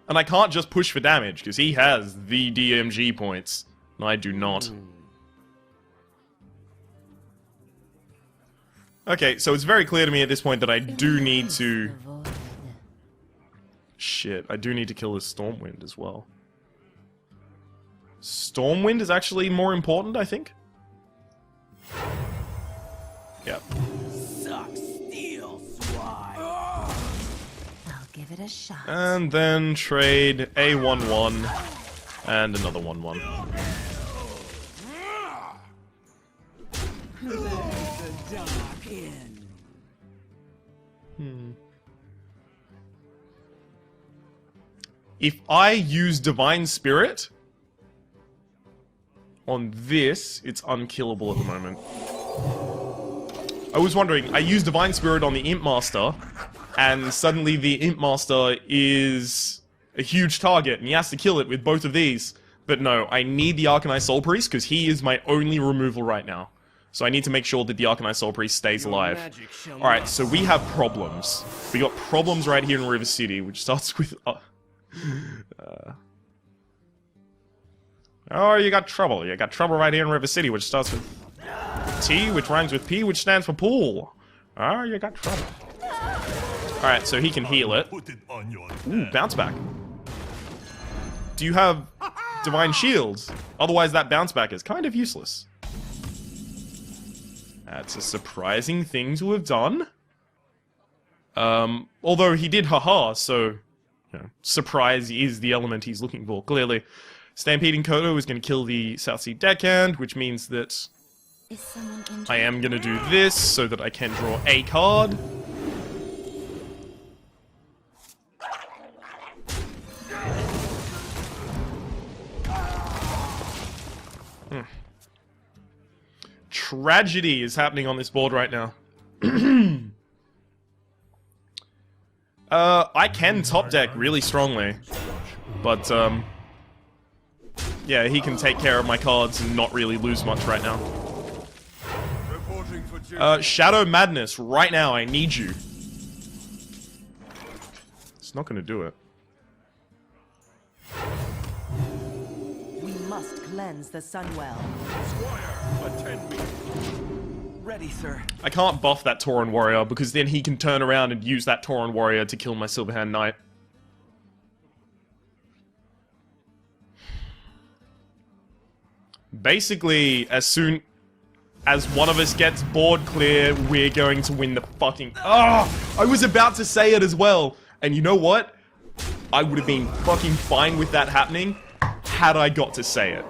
And I can't just push for damage, because he has the DMG points, and I do not. Okay, so it's very clear to me at this point that I do need to... Shit, I do need to kill this Stormwind as well. Stormwind is actually more important, I think? Yep. Suck, steal, swine. I'll give it a shot. And then trade a 1/1 and another 1/1. There's the dark end. If I use Divine Spirit on this, it's unkillable at the moment. I was wondering, I use Divine Spirit on the Imp Master, and suddenly the Imp Master is a huge target, and he has to kill it with both of these. But no, I need the Arcanine Soul Priest because he is my only removal right now. So I need to make sure that the Arcanine Soul Priest stays alive. Alright, so we have problems. We got problems right here in River City, which starts with... Oh, you got trouble. You got trouble right here in River City, which starts with T, which rhymes with P, which stands for pool. Oh, you got trouble. Alright, so he can heal it. Put it on your Ooh, bounce back. Do you have Divine Shields? Otherwise, that bounce back is kind of useless. That's a surprising thing to have done. Although he did haha, so... You know, surprise is the element he's looking for, clearly. Stampeding Kodo is going to kill the South Sea Deckhand, which means that Is someone injured? I am going to do this so that I can draw a card. Tragedy is happening on this board right now. I can top deck really strongly, but yeah, he can take care of my cards and not really lose much right now. reporting for duty. Shadow Madness, right now, I need you. It's not gonna do it. We must cleanse the Sunwell. Squire, attend me. Ready, sir. I can't buff that Tauren Warrior, because then he can turn around and use that Tauren Warrior to kill my Silverhand Knight. Basically, as soon as one of us gets board clear, we're going to win the fucking... Oh! I was about to say it as well! And you know what? I would have been fucking fine with that happening, had I got to say it.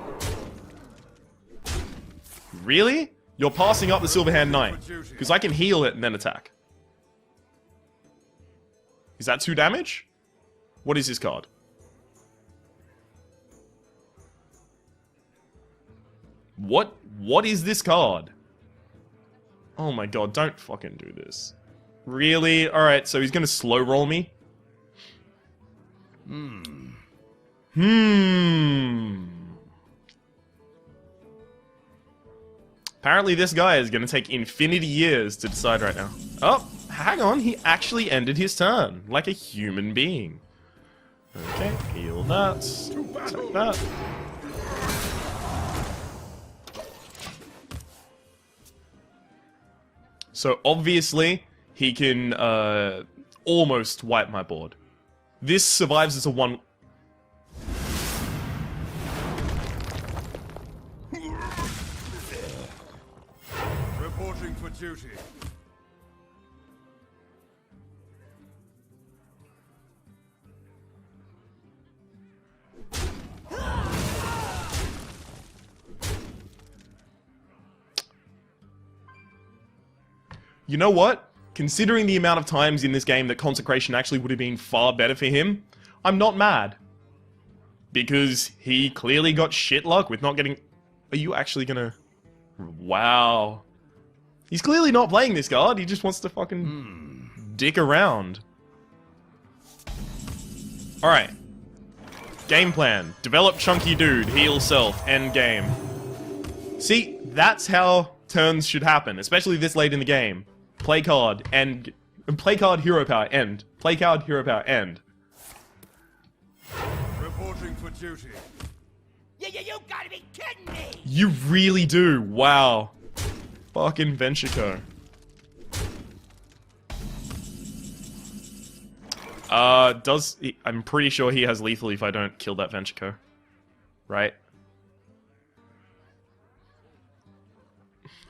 Really? You're passing up the Silverhand Knight. Because I can heal it and then attack. Is that 2 damage? What is his card? What is this card? Oh my god, don't fucking do this. Really? Alright, so he's gonna slow roll me? Apparently this guy is gonna take infinity years to decide right now. Oh, hang on, he actually ended his turn, like a human being. Okay, heal that. Take that. So obviously, he can almost wipe my board. This survives as a 1... Reporting for duty. You know what? Considering the amount of times in this game that Consecration actually would have been far better for him, I'm not mad. Because he clearly got shit luck with not getting... Are you actually gonna... Wow. He's clearly not playing this card, he just wants to fucking... dick around. Alright. Game plan. Develop chunky dude, heal self, end game. See, that's how turns should happen, especially this late in the game. Play card, end. Play card, hero power, end. Play card, hero power, end. Reporting for duty. You gotta be kidding me! You really do, wow. Fucking Ventrico. I'm pretty sure he has lethal if I don't kill that Ventrico. Right?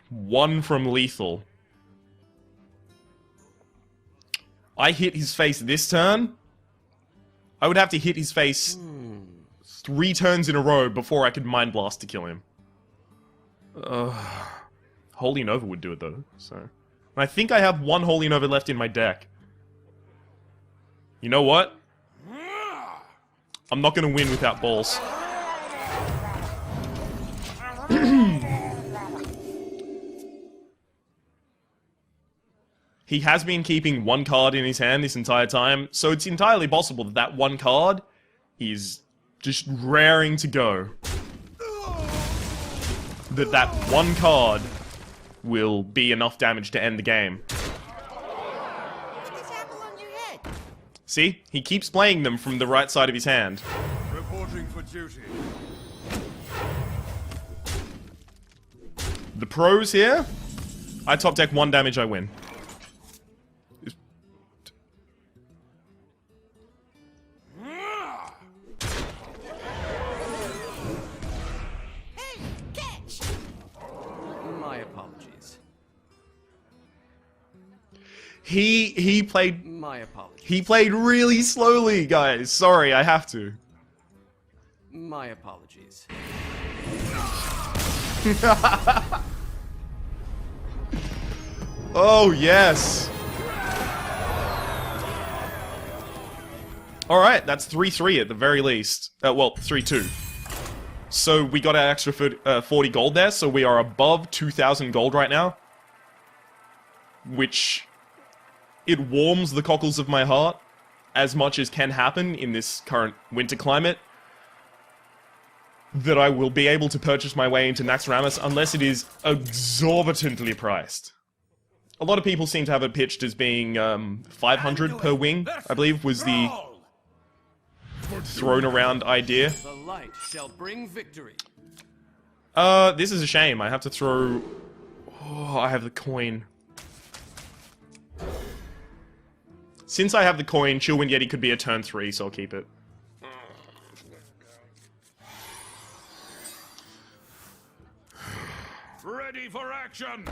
1 from lethal. I hit his face this turn. I would have to hit his face 3 turns in a row before I could Mind Blast to kill him. Holy Nova would do it though, so... And I think I have 1 Holy Nova left in my deck. You know what? I'm not gonna win without balls. He has been keeping 1 card in his hand this entire time, so it's entirely possible that that 1 card is just raring to go. That one card will be enough damage to end the game. What's this apple on your head? See? He keeps playing them from the right side of his hand. Reporting for duty. The pros here, I top deck 1 damage, I win. Hey, catch! My apologies. He played My apologies. He played really slowly, guys. Sorry, I have to. My apologies. Oh, yes. Alright, that's 3-3 at the very least. Well, 3-2. So we got our extra 40 gold there, so we are above 2,000 gold right now. Which... it warms the cockles of my heart, as much as can happen in this current winter climate, that I will be able to purchase my way into Naxxramas unless it is exorbitantly priced. A lot of people seem to have it pitched as being 500 per wing, I believe was the thrown around idea. The light shall bring victory. This is a shame. I have to throw... Oh, I have the coin. Since I have the coin, Chillwind Yeti could be a turn 3, so I'll keep it. Ready for action!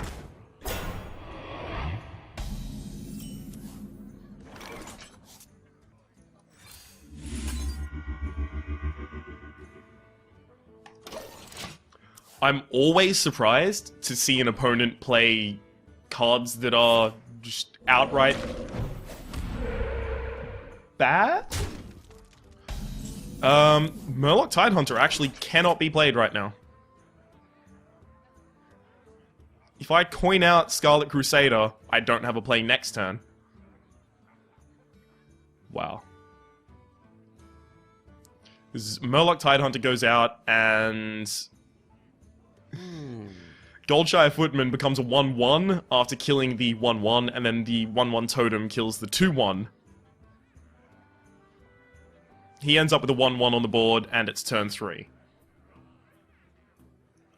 I'm always surprised to see an opponent play cards that are just outright bad. Murloc Tidehunter actually cannot be played right now. If I coin out Scarlet Crusader, I don't have a play next turn. Wow. Murloc Tidehunter goes out, and... Goldshire Footman becomes a 1-1 after killing the 1-1, and then the 1-1 totem kills the 2-1. He ends up with a 1-1 on the board, and it's turn 3.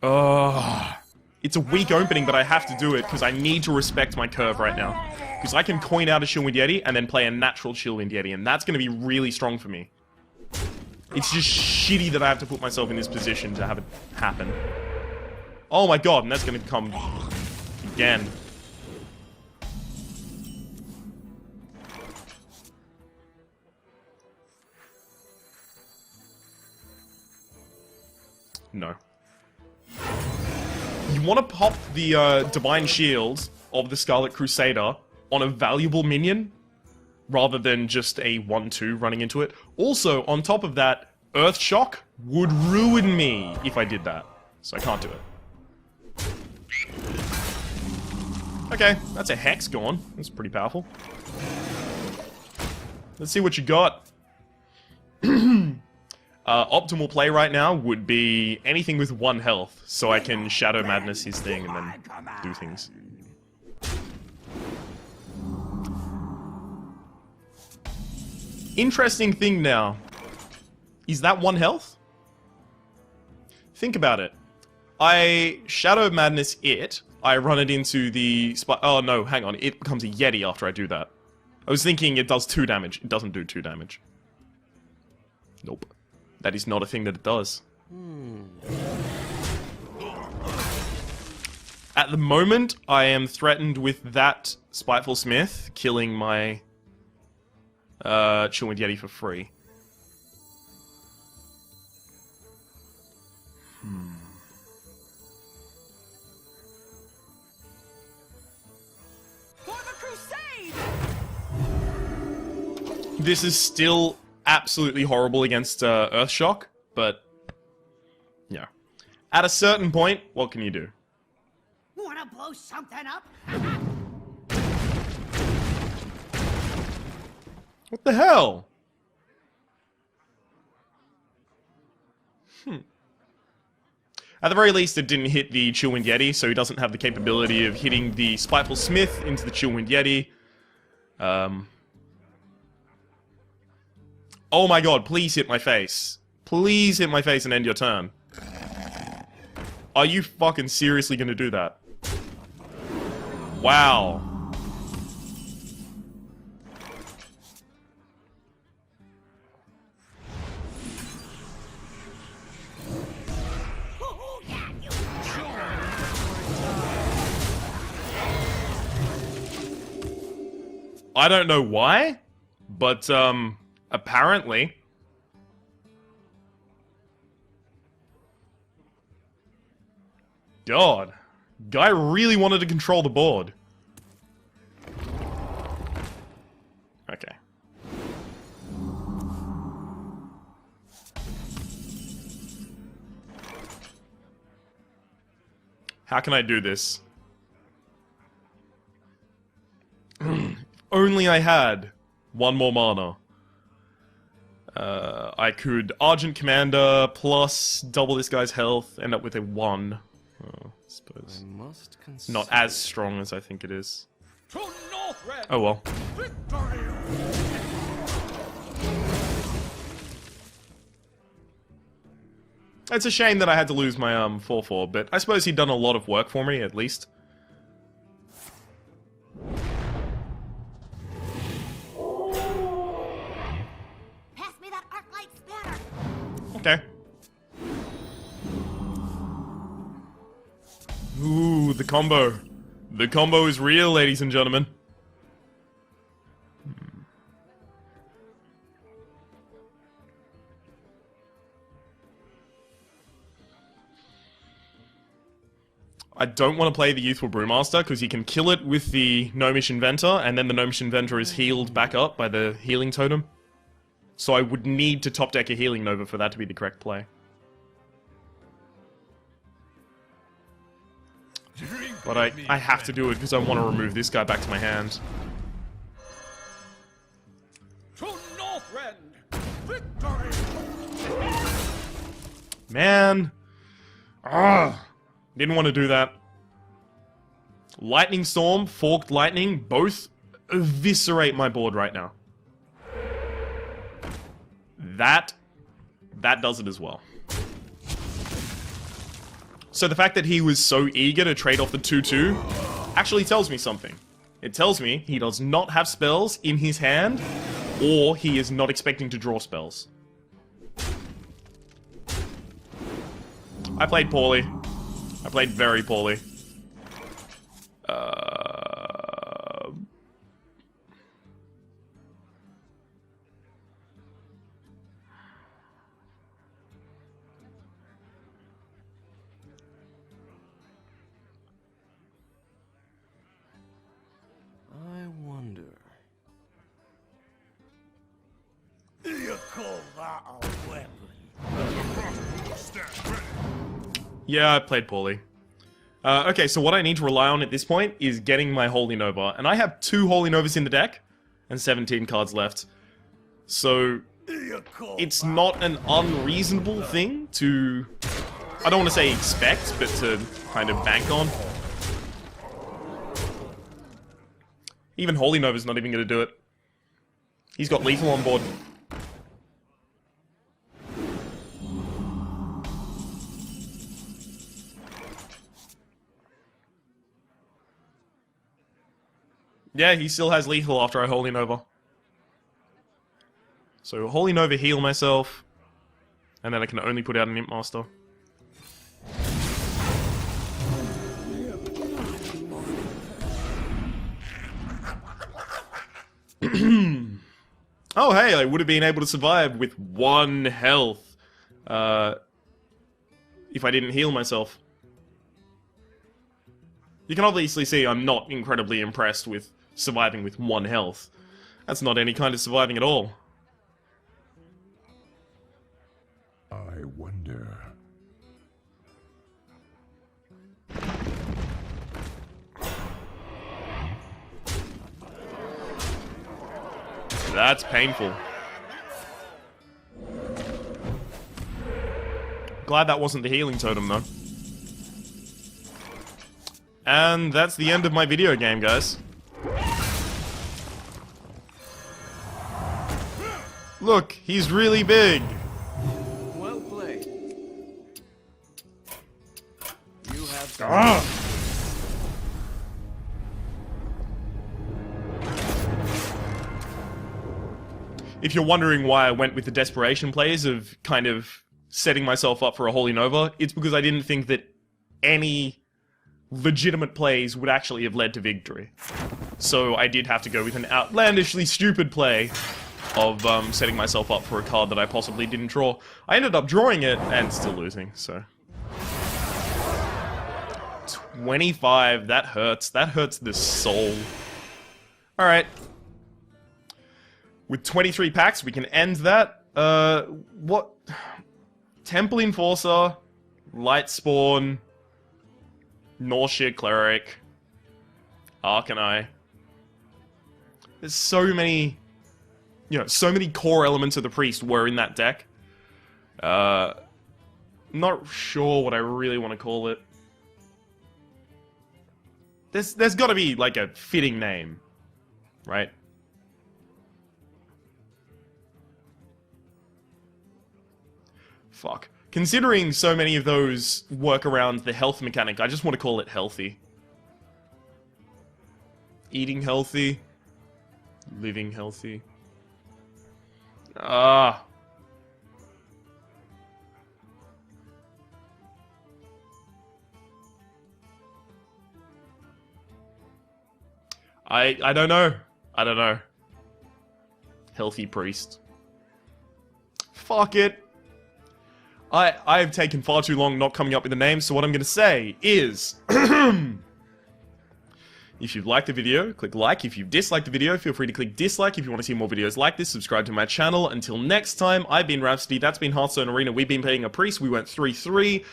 Ugh. It's a weak opening, but I have to do it, because I need to respect my curve right now. Because I can coin out a Chillwind Yeti, and then play a natural Chillwind Yeti, and that's going to be really strong for me. It's just shitty that I have to put myself in this position to have it happen. Oh my god, and that's going to come again. No. You want to pop the Divine Shield of the Scarlet Crusader on a valuable minion, rather than just a 1-2 running into it. Also, on top of that, Earth Shock would ruin me if I did that. So I can't do it. Okay, that's a Hex gone. That's pretty powerful. Let's see what you got. Optimal play right now would be anything with 1 health, so I can Shadow Madness his thing and then do things. Interesting thing now. Is that 1 health? Think about it. I Shadow Madness it, I run it into the... Oh no, hang on, it becomes a Yeti after I do that. I was thinking it does 2 damage. It doesn't do 2 damage. Nope. That is not a thing that it does. At the moment, I am threatened with that Spiteful Smith killing my Chillwind Yeti for free. For the crusade! This is still absolutely horrible against Earthshock, but yeah. At a certain point, what can you do? Wanna blow something up? What the hell? At the very least, it didn't hit the Chillwind Yeti, so he doesn't have the capability of hitting the Spiteful Smith into the Chillwind Yeti. Oh my god, please hit my face. Please hit my face and end your turn. Are you fucking seriously gonna do that? Wow. I don't know why, but, apparently. God. Guy really wanted to control the board. Okay. How can I do this? Only I had one more mana. I could Argent Commander plus double this guy's health, end up with a 1. I suppose. I must Not as strong as I think it is. To Northrend! Oh well. Victory! It's a shame that I had to lose my 4/4, but I suppose he'd done a lot of work for me, at least. Pass me that arc light spanner. Okay. Ooh, the combo. The combo is real, ladies and gentlemen. I don't want to play the Youthful Brewmaster, because you can kill it with the Gnomish Inventor, and then the Gnomish Inventor is healed back up by the Healing Totem. So I would need to top deck a Healing Nova for that to be the correct play. But I have to do it because I want to remove this guy back to my hand. To Northrend! Victory! Man. Didn't want to do that. Lightning Storm, Forked Lightning, both eviscerate my board right now. That does it as well. So the fact that he was so eager to trade off the 2/2 actually tells me something. It tells me he does not have spells in his hand, or he is not expecting to draw spells. I played poorly. I played very poorly. I wonder. You call that a weapon? Stand ready. Yeah, I played poorly. Okay, so what I need to rely on at this point is getting my Holy Nova. And I have 2 Holy Novas in the deck, and 17 cards left. So, You call it's that not an unreasonable thing to... I don't want to say expect, but to kind of bank on. Even Holy Nova's not even going to do it. He's got lethal on board. Yeah, he still has lethal after I Holy Nova. So Holy Nova, heal myself, and then I can only put out an Imp Master. Oh hey, I would have been able to survive with 1 health if I didn't heal myself. You can obviously see I'm not incredibly impressed with surviving with 1 health. That's not any kind of surviving at all. I wonder. That's painful. Glad that wasn't the healing totem, though. And that's the end of my video game, guys. Look, he's really big. Well played. You have If you're wondering why I went with the desperation plays of kind of setting myself up for a Holy Nova, it's because I didn't think that any legitimate plays would actually have led to victory. So I did have to go with an outlandishly stupid play of setting myself up for a card that I possibly didn't draw. I ended up drawing it and still losing, so... 25, that hurts. That hurts the soul. Alright. With 23 packs, we can end that. What? Temple Enforcer, Light Spawn, Norshir Cleric, Arcanine. There's so many, so many core elements of the Priest were in that deck. Not sure what I really want to call it. There's got to be, like, a fitting name, right? Fuck. Considering so many of those work around the health mechanic, I just want to call it healthy. Eating healthy. Living healthy. Ah. I don't know. I don't know. Healthy priest. Fuck it. I've taken far too long not coming up with a name, so what I'm going to say is... If you've liked the video, click like. If you've disliked the video, feel free to click dislike. If you want to see more videos like this, subscribe to my channel. Until next time, I've been Rhapsody, that's been Hearthstone Arena. We've been playing a priest, we went 3-3.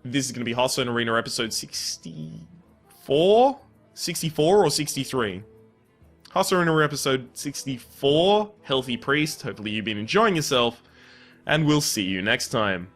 This is going to be Hearthstone Arena episode 64? 64 or 63? Hearthstone Arena episode 64, Healthy Priest. Hopefully you've been enjoying yourself. And we'll see you next time.